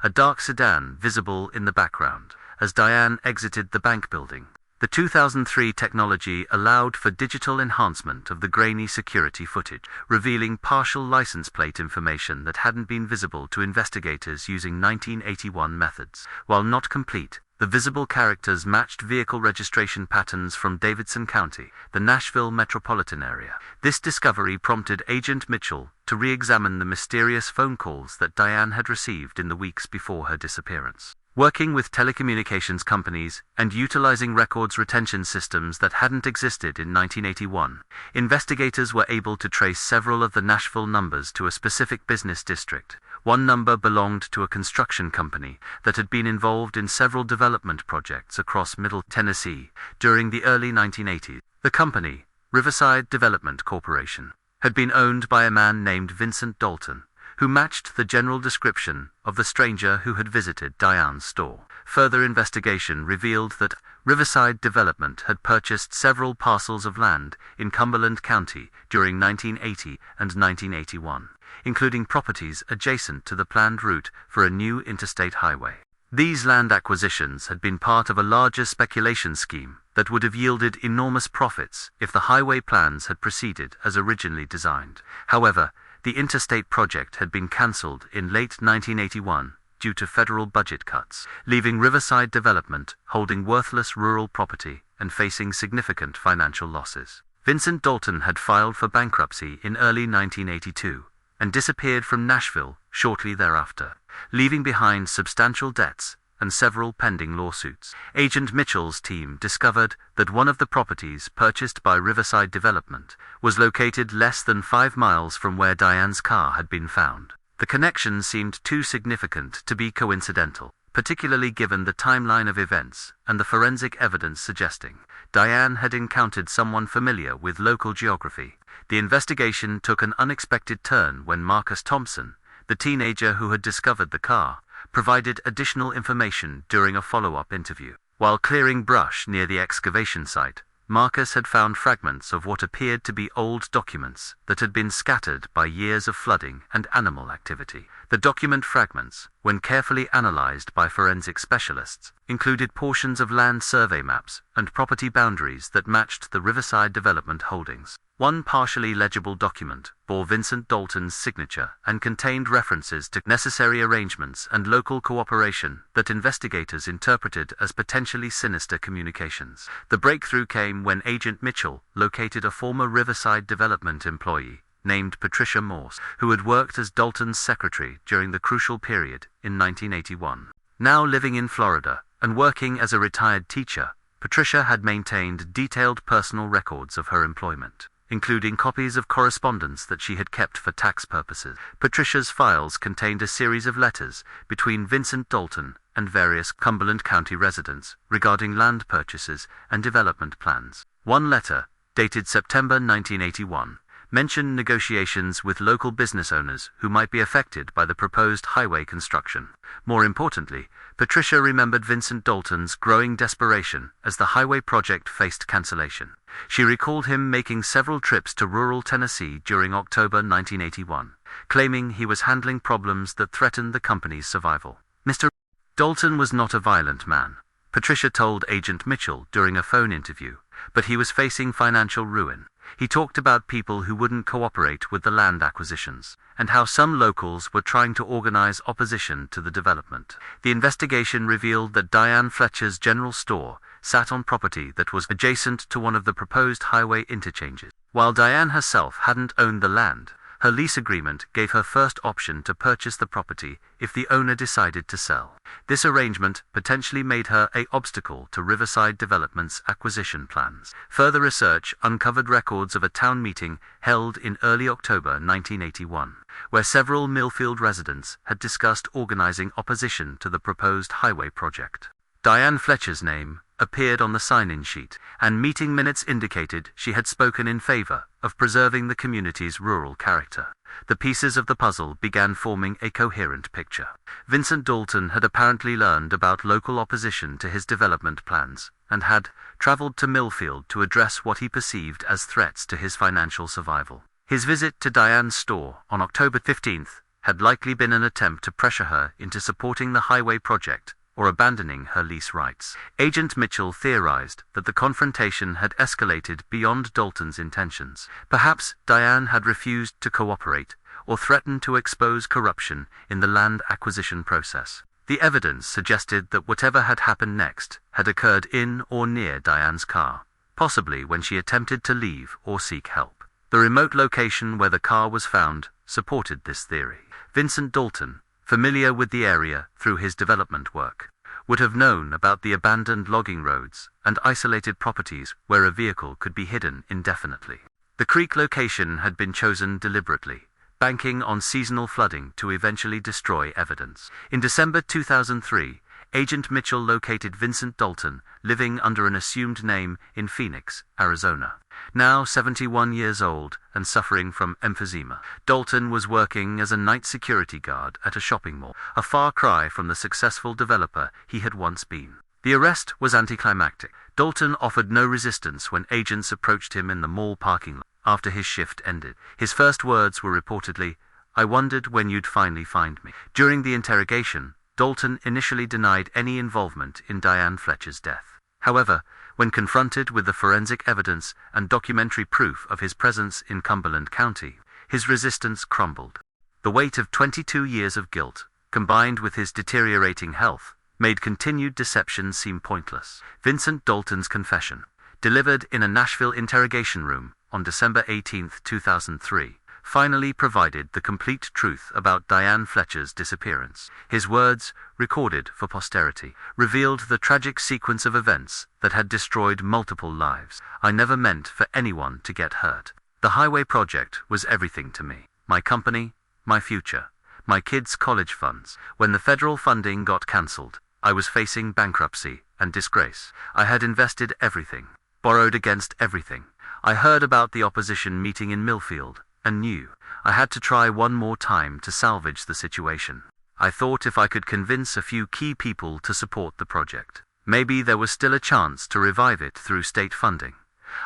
A dark sedan visible in the background as Diane exited the bank building. The 2003 technology allowed for digital enhancement of the grainy security footage, revealing partial license plate information that hadn't been visible to investigators using 1981 methods. While not complete, the visible characters matched vehicle registration patterns from Davidson County, the Nashville metropolitan area. This discovery prompted Agent Mitchell to re-examine the mysterious phone calls that Diane had received in the weeks before her disappearance. Working with telecommunications companies and utilizing records retention systems that hadn't existed in 1981, investigators were able to trace several of the Nashville numbers to a specific business district. One number belonged to a construction company that had been involved in several development projects across Middle Tennessee during the early 1980s. The company, Riverside Development Corporation, had been owned by a man named Vincent Dalton, who matched the general description of the stranger who had visited Diane's store. Further investigation revealed that Riverside Development had purchased several parcels of land in Cumberland County during 1980 and 1981, including properties adjacent to the planned route for a new interstate highway. These land acquisitions had been part of a larger speculation scheme that would have yielded enormous profits if the highway plans had proceeded as originally designed. However, the interstate project had been cancelled in late 1981 due to federal budget cuts, leaving Riverside Development holding worthless rural property and facing significant financial losses. Vincent Dalton had filed for bankruptcy in early 1982 and disappeared from Nashville shortly thereafter, leaving behind substantial debts and several pending lawsuits. Agent Mitchell's team discovered that one of the properties purchased by Riverside Development was located less than 5 miles from where Diane's car had been found. The connection seemed too significant to be coincidental, particularly given the timeline of events and the forensic evidence suggesting Diane had encountered someone familiar with local geography. The investigation took an unexpected turn when Marcus Thompson, the teenager who had discovered the car, provided additional information during a follow-up interview. While clearing brush near the excavation site, Marcus had found fragments of what appeared to be old documents that had been scattered by years of flooding and animal activity. The document fragments, when carefully analyzed by forensic specialists, included portions of land survey maps and property boundaries that matched the Riverside Development holdings. One partially legible document bore Vincent Dalton's signature and contained references to necessary arrangements and local cooperation that investigators interpreted as potentially sinister communications. The breakthrough came when Agent Mitchell located a former Riverside Development employee named Patricia Morse, who had worked as Dalton's secretary during the crucial period in 1981. Now living in Florida and working as a retired teacher, Patricia had maintained detailed personal records of her employment, including copies of correspondence that she had kept for tax purposes. Patricia's files contained a series of letters between Vincent Dalton and various Cumberland County residents regarding land purchases and development plans. One letter, dated September 1981, mentioned negotiations with local business owners who might be affected by the proposed highway construction. More importantly, Patricia remembered Vincent Dalton's growing desperation as the highway project faced cancellation. She recalled him making several trips to rural Tennessee during October 1981, claiming he was handling problems that threatened the company's survival. Mr. Dalton was not a violent man, Patricia told Agent Mitchell during a phone interview, but he was facing financial ruin. He talked about people who wouldn't cooperate with the land acquisitions, and how some locals were trying to organize opposition to the development. The investigation revealed that Diane Fletcher's general store sat on property that was adjacent to one of the proposed highway interchanges. While Diane herself hadn't owned the land, her lease agreement gave her first option to purchase the property if the owner decided to sell. This arrangement potentially made her an obstacle to Riverside Development's acquisition plans. Further research uncovered records of a town meeting held in early October 1981, where several Millfield residents had discussed organizing opposition to the proposed highway project. Diane Fletcher's name appeared on the sign-in sheet, and meeting minutes indicated she had spoken in favor of preserving the community's rural character. The pieces of the puzzle began forming a coherent picture. Vincent Dalton had apparently learned about local opposition to his development plans, and had traveled to Millfield to address what he perceived as threats to his financial survival. His visit to Diane's store on October 15th had likely been an attempt to pressure her into supporting the highway project or abandoning her lease rights. Agent Mitchell theorized that the confrontation had escalated beyond Dalton's intentions. Perhaps Diane had refused to cooperate or threatened to expose corruption in the land acquisition process. The evidence suggested that whatever had happened next had occurred in or near Diane's car, possibly when she attempted to leave or seek help. The remote location where the car was found supported this theory. Vincent Dalton, familiar with the area through his development work, would have known about the abandoned logging roads and isolated properties where a vehicle could be hidden indefinitely. The creek location had been chosen deliberately, banking on seasonal flooding to eventually destroy evidence. In December 2003, Agent Mitchell located Vincent Dalton living under an assumed name in Phoenix, Arizona. Now 71 years old and suffering from emphysema, Dalton was working as a night security guard at a shopping mall, a far cry from the successful developer he had once been. The arrest was anticlimactic. Dalton offered no resistance when agents approached him in the mall parking lot after his shift ended. His first words were reportedly, "I wondered when you'd finally find me." During the interrogation, Dalton initially denied any involvement in Diane Fletcher's death. However, when confronted with the forensic evidence and documentary proof of his presence in Cumberland County, his resistance crumbled. The weight of 22 years of guilt, combined with his deteriorating health, made continued deception seem pointless. Vincent Dalton's confession, delivered in a Nashville interrogation room on December 18, 2003, finally provided the complete truth about Diane Fletcher's disappearance. His words, recorded for posterity, revealed the tragic sequence of events that had destroyed multiple lives. "I never meant for anyone to get hurt. The highway project was everything to me. My company, my future, my kids' college funds. When the federal funding got cancelled, I was facing bankruptcy and disgrace. I had invested everything, borrowed against everything. I heard about the opposition meeting in Millfield, and knew I had to try one more time to salvage the situation. I thought if I could convince a few key people to support the project, maybe there was still a chance to revive it through state funding.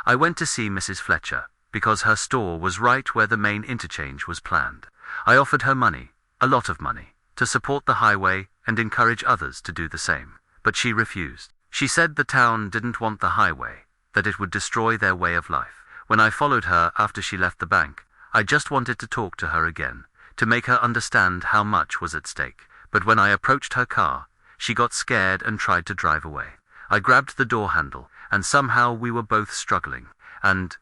I went to see Mrs. Fletcher, because her store was right where the main interchange was planned. I offered her money, a lot of money, to support the highway and encourage others to do the same. But she refused. She said the town didn't want the highway, that it would destroy their way of life. When I followed her after she left the bank, I just wanted to talk to her again, to make her understand how much was at stake. But when I approached her car, she got scared and tried to drive away. I grabbed the door handle, and somehow we were both struggling. And, ...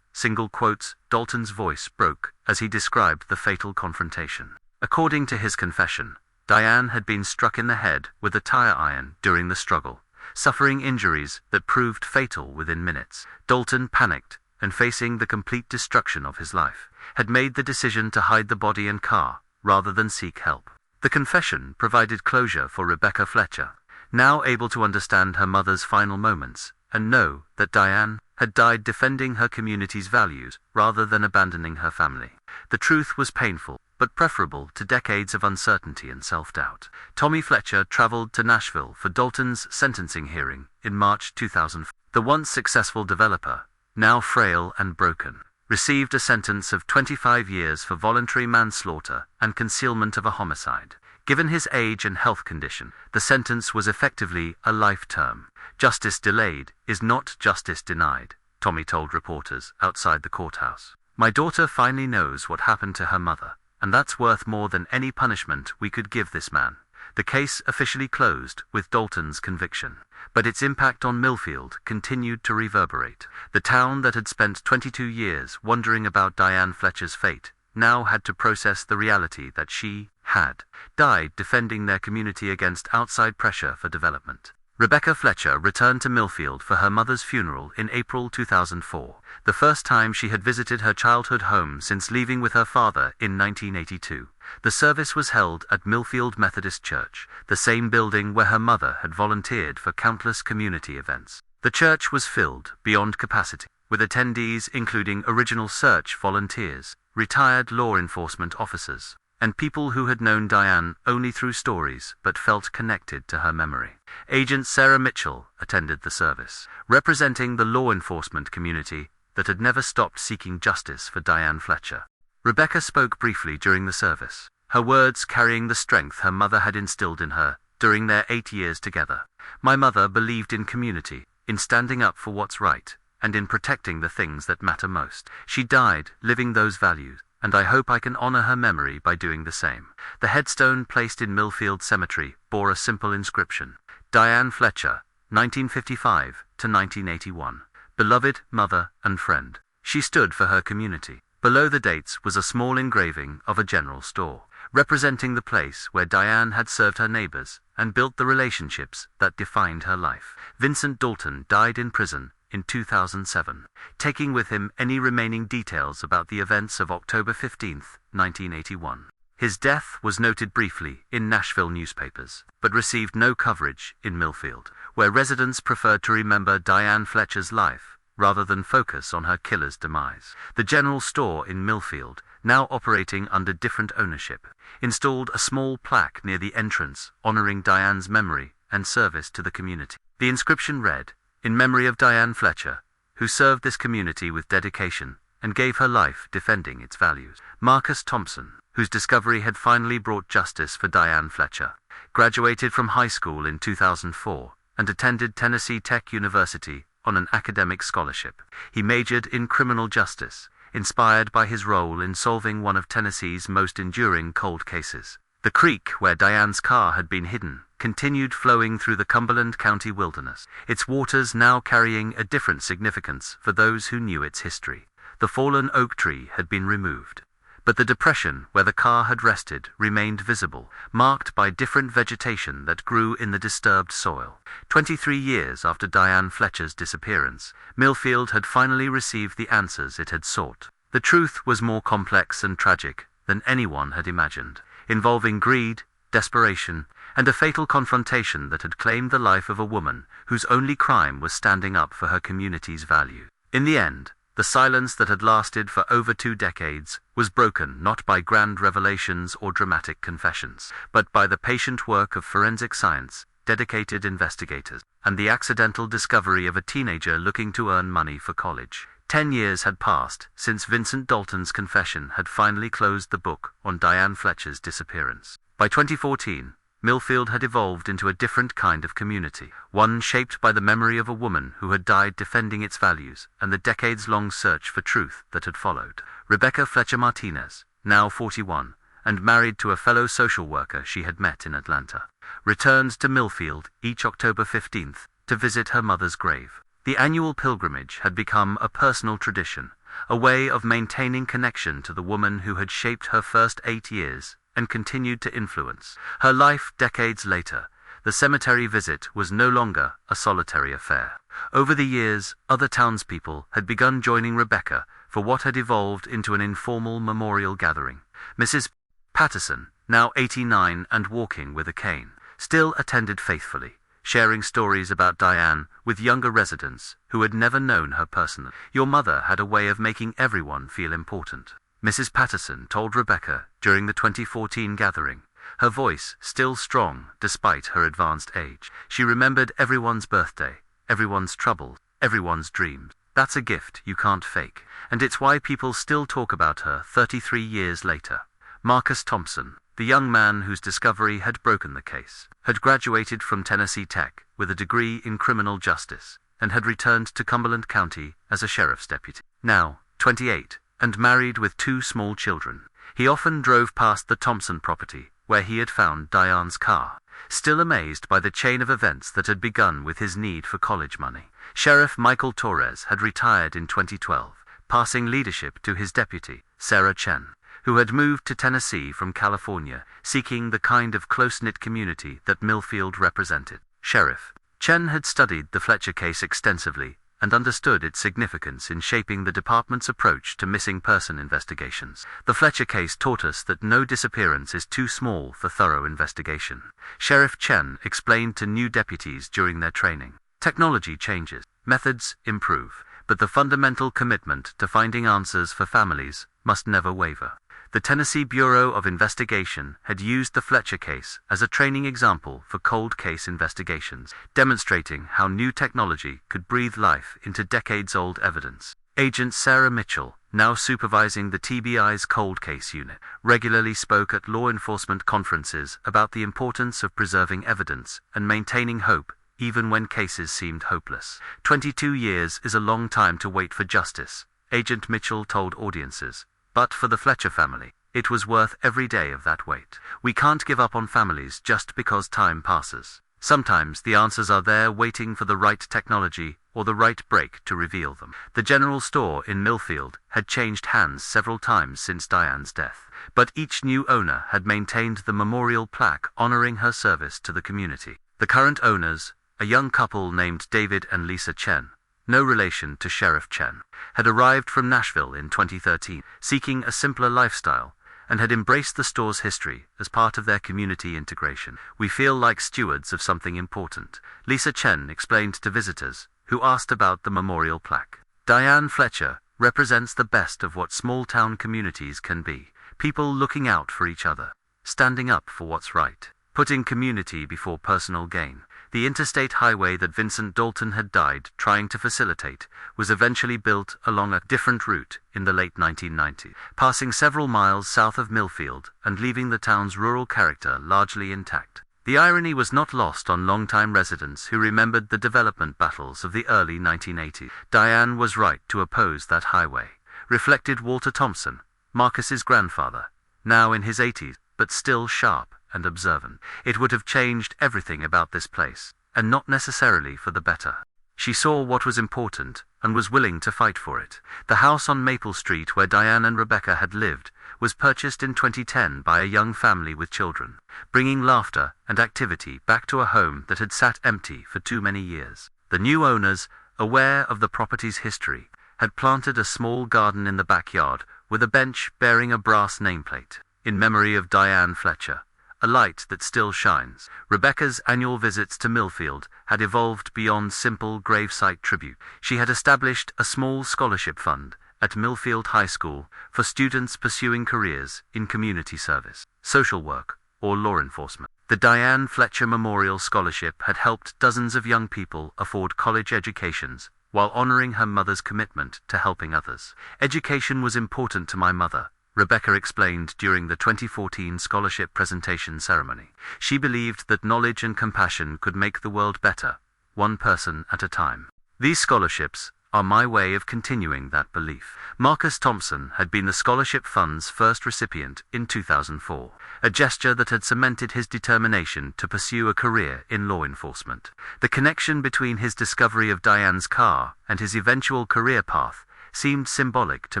single quotes, Dalton's voice broke as he described the fatal confrontation. According to his confession, Diane had been struck in the head with a tire iron during the struggle, suffering injuries that proved fatal within minutes. Dalton panicked, and facing the complete destruction of his life, had made the decision to hide the body and car, rather than seek help. The confession provided closure for Rebecca Fletcher, now able to understand her mother's final moments, and know that Diane had died defending her community's values rather than abandoning her family. The truth was painful, but preferable to decades of uncertainty and self-doubt. Tommy Fletcher traveled to Nashville for Dalton's sentencing hearing in March 2004. The once successful developer, now frail and broken, received a sentence of 25 years for voluntary manslaughter and concealment of a homicide. Given his age and health condition, the sentence was effectively a life term. Justice delayed is not justice denied, Tommy told reporters outside the courthouse. My daughter finally knows what happened to her mother, and that's worth more than any punishment we could give this man. The case officially closed with Dalton's conviction, but its impact on Millfield continued to reverberate. The town that had spent 22 years wondering about Diane Fletcher's fate now had to process the reality that she had died defending their community against outside pressure for development. Rebecca Fletcher returned to Millfield for her mother's funeral in April 2004, the first time she had visited her childhood home since leaving with her father in 1982. The service was held at Millfield Methodist Church, the same building where her mother had volunteered for countless community events. The church was filled beyond capacity, with attendees including original search volunteers, retired law enforcement officers, and people who had known Diane only through stories but felt connected to her memory. Agent Sarah Mitchell attended the service, representing the law enforcement community that had never stopped seeking justice for Diane Fletcher. Rebecca spoke briefly during the service, her words carrying the strength her mother had instilled in her during their 8 years together. My mother believed in community, in standing up for what's right, and in protecting the things that matter most. She died living those values, and I hope I can honor her memory by doing the same. The headstone placed in Millfield Cemetery bore a simple inscription: Diane Fletcher, 1955 to 1981. Beloved mother and friend. She stood for her community. Below the dates was a small engraving of a general store, representing the place where Diane had served her neighbors and built the relationships that defined her life. Vincent Dalton died in prison in 2007, taking with him any remaining details about the events of October 15, 1981. His death was noted briefly in Nashville newspapers, but received no coverage in Millfield, where residents preferred to remember Diane Fletcher's life rather than focus on her killer's demise. The general store in Millfield, now operating under different ownership, installed a small plaque near the entrance honoring Diane's memory and service to the community. The inscription read, "In memory of Diane Fletcher, who served this community with dedication and gave her life defending its values." Marcus Thompson, whose discovery had finally brought justice for Diane Fletcher, graduated from high school in 2004 and attended Tennessee Tech University on an academic scholarship. He majored in criminal justice, inspired by his role in solving one of Tennessee's most enduring cold cases. The creek where Diane's car had been hidden continued flowing through the Cumberland County wilderness, its waters now carrying a different significance for those who knew its history. The fallen oak tree had been removed, but the depression where the car had rested remained visible, marked by different vegetation that grew in the disturbed soil. 23 years after Diane Fletcher's disappearance, Millfield had finally received the answers it had sought. The truth was more complex and tragic than anyone had imagined, involving greed, desperation, and a fatal confrontation that had claimed the life of a woman whose only crime was standing up for her community's values. In the end, the silence that had lasted for over 2 decades was broken not by grand revelations or dramatic confessions, but by the patient work of forensic science dedicated investigators, and the accidental discovery of a teenager looking to earn money for college. 10 years had passed since Vincent Dalton's confession had finally closed the book on Diane Fletcher's disappearance. By 2014, Millfield had evolved into a different kind of community, one shaped by the memory of a woman who had died defending its values and the decades-long search for truth that had followed. Rebecca Fletcher Martinez, now 41, and married to a fellow social worker she had met in Atlanta, returned to Millfield each October 15th to visit her mother's grave. The annual pilgrimage had become a personal tradition, a way of maintaining connection to the woman who had shaped her first 8 years and continued to influence her life decades later. The cemetery visit was no longer a solitary affair. Over the years, other townspeople had begun joining Rebecca for what had evolved into an informal memorial gathering. Mrs. Patterson, now 89 and walking with a cane, still attended faithfully, sharing stories about Diane with younger residents who had never known her personally. "Your mother had a way of making everyone feel important," Mrs. Patterson told Rebecca during the 2014 gathering, her voice still strong despite her advanced age. "She remembered everyone's birthday, everyone's troubles, everyone's dreams. That's a gift you can't fake, and it's why people still talk about her 33 years later." Marcus Thompson, the young man whose discovery had broken the case, had graduated from Tennessee Tech with a degree in criminal justice and had returned to Cumberland County as a sheriff's deputy. Now 28, and married with 2 small children, he often drove past the Thompson property where he had found Diane's car, still amazed by the chain of events that had begun with his need for college money. Sheriff Michael Torres had retired in 2012, passing leadership to his deputy, Sarah Chen, who had moved to Tennessee from California, seeking the kind of close-knit community that Millfield represented. Sheriff Chen had studied the Fletcher case extensively and understood its significance in shaping the department's approach to missing person investigations. "The Fletcher case taught us that no disappearance is too small for thorough investigation," Sheriff Chen explained to new deputies during their training. "Technology changes, methods improve, but the fundamental commitment to finding answers for families must never waver." The Tennessee Bureau of Investigation had used the Fletcher case as a training example for cold case investigations, demonstrating how new technology could breathe life into decades-old evidence. Agent Sarah Mitchell, now supervising the TBI's cold case unit, regularly spoke at law enforcement conferences about the importance of preserving evidence and maintaining hope even when cases seemed hopeless. 22 years is a long time to wait for justice, Agent Mitchell told audiences. But for the Fletcher family, it was worth every day of that wait. "We can't give up on families just because time passes. Sometimes the answers are there waiting for the right technology or the right break to reveal them." The general store in Millfield had changed hands several times since Diane's death, but each new owner had maintained the memorial plaque honoring her service to the community. The current owners, a young couple named David and Lisa Chen, no relation to Sheriff Chen, had arrived from Nashville in 2013, seeking a simpler lifestyle, and had embraced the store's history as part of their community integration. "We feel like stewards of something important," Lisa Chen explained to visitors who asked about the memorial plaque. "Diane Fletcher represents the best of what small-town communities can be, people looking out for each other, standing up for what's right, putting community before personal gain." The interstate highway that Vincent Dalton had died trying to facilitate was eventually built along a different route in the late 1990s, passing several miles south of Millfield and leaving the town's rural character largely intact. The irony was not lost on longtime residents who remembered the development battles of the early 1980s. Diane was right to oppose that highway, reflected Walter Thompson, Marcus's grandfather, now in his 80s, but still sharp and observant. "It would have changed everything about this place, and not necessarily for the better." She saw what was important and was willing to fight for it. The house on Maple Street where Diane and Rebecca had lived was purchased in 2010 by a young family with children, bringing laughter and activity back to a home that had sat empty for too many years. The new owners, aware of the property's history, had planted a small garden in the backyard with a bench bearing a brass nameplate, in memory of Diane Fletcher, a light that still shines. Rebecca's annual visits to Millfield had evolved beyond simple gravesite tribute. She had established a small scholarship fund at Millfield High School for students pursuing careers in community service, social work, or law enforcement. The Diane Fletcher Memorial Scholarship had helped dozens of young people afford college educations, while honoring her mother's commitment to helping others. Education was important to my mother, Rebecca explained during the 2014 scholarship presentation ceremony. She believed that knowledge and compassion could make the world better, one person at a time. These scholarships are my way of continuing that belief. Marcus Thompson had been the scholarship fund's first recipient in 2004, a gesture that had cemented his determination to pursue a career in law enforcement. The connection between his discovery of Diane's car and his eventual career path seemed symbolic to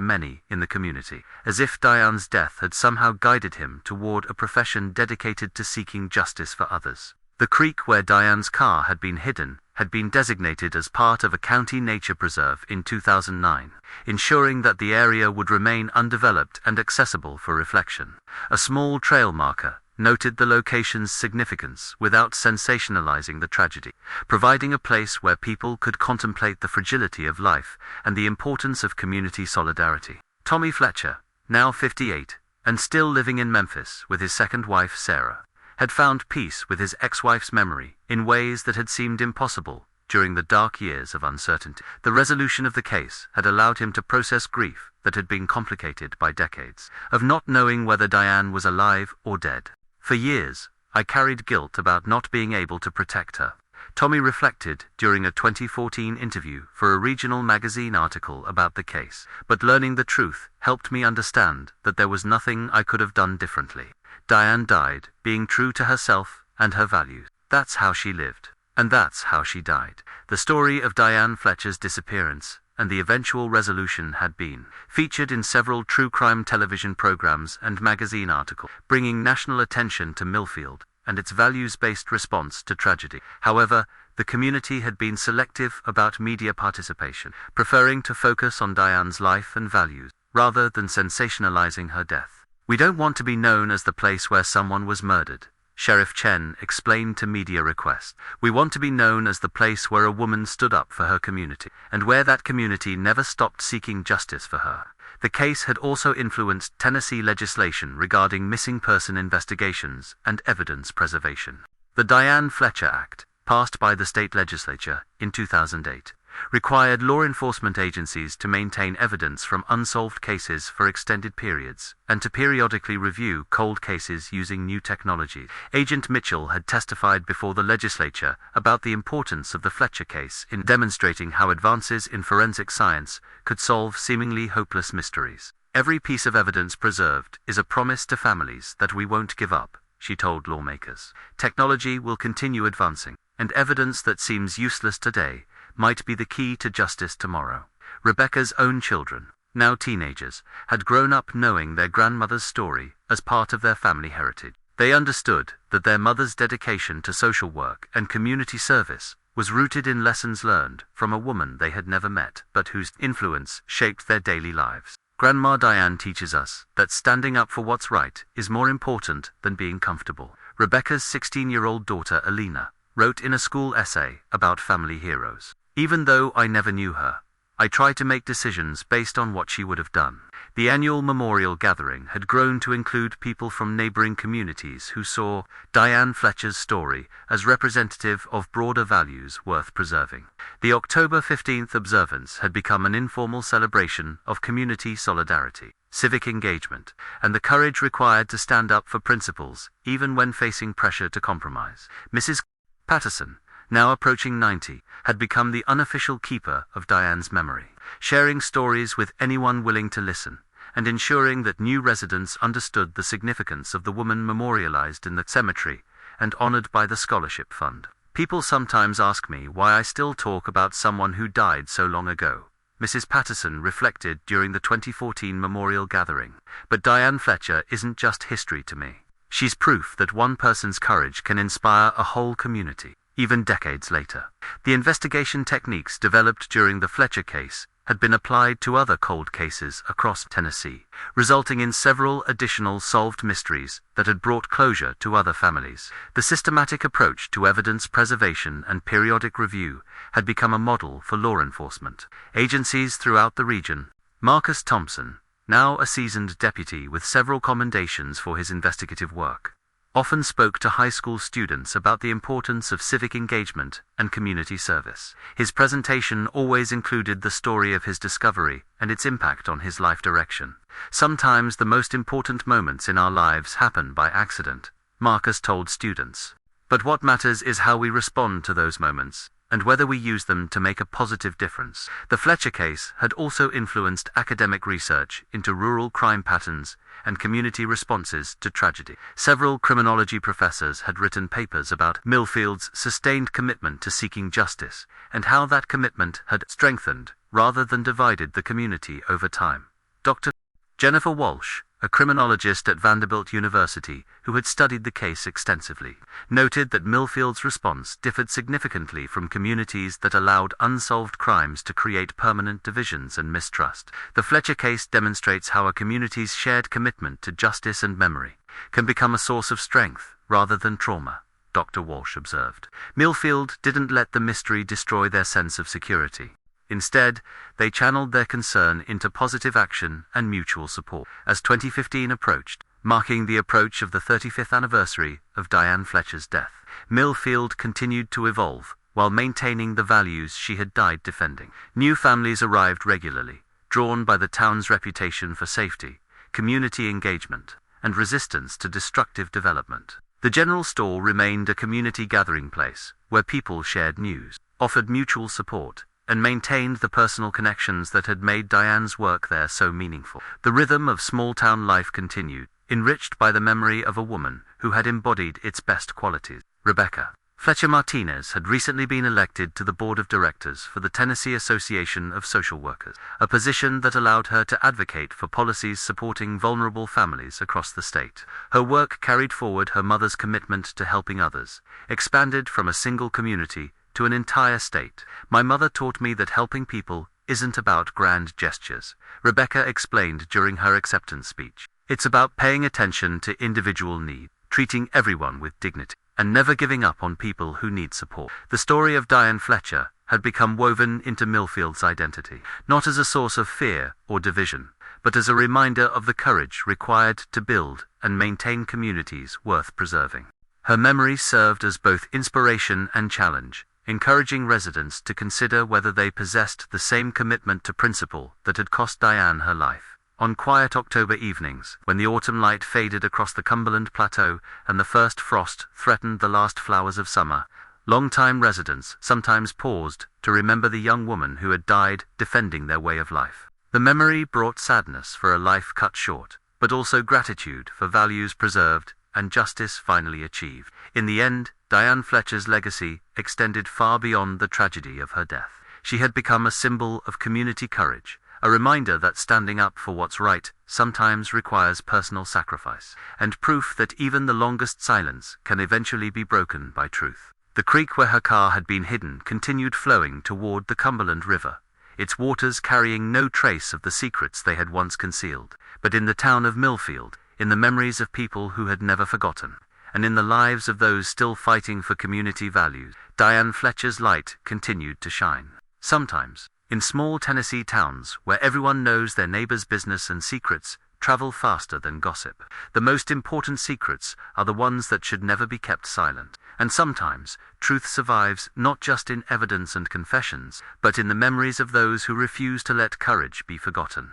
many in the community, as if Diane's death had somehow guided him toward a profession dedicated to seeking justice for others. The creek where Diane's car had been hidden had been designated as part of a county nature preserve in 2009, ensuring that the area would remain undeveloped and accessible for reflection. A small trail marker noted the location's significance without sensationalizing the tragedy, providing a place where people could contemplate the fragility of life and the importance of community solidarity. Tommy Fletcher, now 58, and still living in Memphis with his second wife Sarah, had found peace with his ex-wife's memory in ways that had seemed impossible during the dark years of uncertainty. The resolution of the case had allowed him to process grief that had been complicated by decades of not knowing whether Diane was alive or dead. For years, I carried guilt about not being able to protect her, Tommy reflected during a 2014 interview for a regional magazine article about the case, but learning the truth helped me understand that there was nothing I could have done differently. Diane died, being true to herself and her values. That's how she lived, and that's how she died. The story of Diane Fletcher's disappearance and the eventual resolution had been featured in several true crime television programs and magazine articles, bringing national attention to Millfield and its values-based response to tragedy. However, the community had been selective about media participation, preferring to focus on Diane's life and values, rather than sensationalizing her death. "We don't want to be known as the place where someone was murdered," Sheriff Chen explained to media requests. "We want to be known as the place where a woman stood up for her community, and where that community never stopped seeking justice for her." The case had also influenced Tennessee legislation regarding missing person investigations and evidence preservation. The Diane Fletcher Act, passed by the state legislature in 2008, required law enforcement agencies to maintain evidence from unsolved cases for extended periods, and to periodically review cold cases using new technology. Agent Mitchell had testified before the legislature about the importance of the Fletcher case in demonstrating how advances in forensic science could solve seemingly hopeless mysteries. "Every piece of evidence preserved is a promise to families that we won't give up," she told lawmakers. "Technology will continue advancing, and evidence that seems useless today might be the key to justice tomorrow." Rebecca's own children, now teenagers, had grown up knowing their grandmother's story as part of their family heritage. They understood that their mother's dedication to social work and community service was rooted in lessons learned from a woman they had never met, but whose influence shaped their daily lives. "Grandma Diane teaches us that standing up for what's right is more important than being comfortable," Rebecca's 16-year-old daughter Alina wrote in a school essay about family heroes. "Even though I never knew her, I tried to make decisions based on what she would have done." The annual memorial gathering had grown to include people from neighboring communities who saw Diane Fletcher's story as representative of broader values worth preserving. The October 15th observance had become an informal celebration of community solidarity, civic engagement, and the courage required to stand up for principles, even when facing pressure to compromise. Mrs. Patterson, now approaching 90, had become the unofficial keeper of Diane's memory, sharing stories with anyone willing to listen, and ensuring that new residents understood the significance of the woman memorialized in the cemetery and honored by the scholarship fund. "People sometimes ask me why I still talk about someone who died so long ago," Mrs. Patterson reflected during the 2014 memorial gathering. "But Diane Fletcher isn't just history to me. She's proof that one person's courage can inspire a whole community, even decades later." The investigation techniques developed during the Fletcher case had been applied to other cold cases across Tennessee, resulting in several additional solved mysteries that had brought closure to other families. The systematic approach to evidence preservation and periodic review had become a model for law enforcement agencies throughout the region. Marcus Thompson, now a seasoned deputy with several commendations for his investigative work, often spoke to high school students about the importance of civic engagement and community service. His presentation always included the story of his discovery and its impact on his life direction. Sometimes the most important moments in our lives happen by accident, Marcus told students. But what matters is how we respond to those moments, and whether we use them to make a positive difference. The Fletcher case had also influenced academic research into rural crime patterns and community responses to tragedy. Several criminology professors had written papers about Millfield's sustained commitment to seeking justice, and how that commitment had strengthened, rather than divided, the community over time. Dr. Jennifer Walsh, a criminologist at Vanderbilt University who had studied the case extensively, noted that Millfield's response differed significantly from communities that allowed unsolved crimes to create permanent divisions and mistrust. The Fletcher case demonstrates how a community's shared commitment to justice and memory can become a source of strength rather than trauma, Dr. Walsh observed. Millfield didn't let the mystery destroy their sense of security. Instead, they channeled their concern into positive action and mutual support. As 2015 approached, marking the approach of the 35th anniversary of Diane Fletcher's death, Millfield continued to evolve while maintaining the values she had died defending. New families arrived regularly, drawn by the town's reputation for safety, community engagement, and resistance to destructive development. The general store remained a community gathering place where people shared news, offered mutual support, and maintained the personal connections that had made Diane's work there so meaningful. The rhythm of small-town life continued, enriched by the memory of a woman who had embodied its best qualities. Rebecca Fletcher Martinez had recently been elected to the board of directors for the Tennessee Association of Social Workers, a position that allowed her to advocate for policies supporting vulnerable families across the state. Her work carried forward her mother's commitment to helping others, expanded from a single community to an entire state. My mother taught me that helping people isn't about grand gestures, Rebecca explained during her acceptance speech. It's about paying attention to individual need, treating everyone with dignity, and never giving up on people who need support. The story of Diane Fletcher had become woven into Millfield's identity, not as a source of fear or division, but as a reminder of the courage required to build and maintain communities worth preserving. Her memory served as both inspiration and challenge, encouraging residents to consider whether they possessed the same commitment to principle that had cost Diane her life. On quiet October evenings, when the autumn light faded across the Cumberland Plateau and the first frost threatened the last flowers of summer, longtime residents sometimes paused to remember the young woman who had died defending their way of life. The memory brought sadness for a life cut short, but also gratitude for values preserved and justice finally achieved. In the end, Diane Fletcher's legacy extended far beyond the tragedy of her death. She had become a symbol of community courage, a reminder that standing up for what's right sometimes requires personal sacrifice, and proof that even the longest silence can eventually be broken by truth. The creek where her car had been hidden continued flowing toward the Cumberland River, its waters carrying no trace of the secrets they had once concealed. But in the town of Millfield, in the memories of people who had never forgotten, and in the lives of those still fighting for community values, Diane Fletcher's light continued to shine. Sometimes, in small Tennessee towns where everyone knows their neighbor's business and secrets travel faster than gossip, the most important secrets are the ones that should never be kept silent. And sometimes, truth survives not just in evidence and confessions, but in the memories of those who refuse to let courage be forgotten.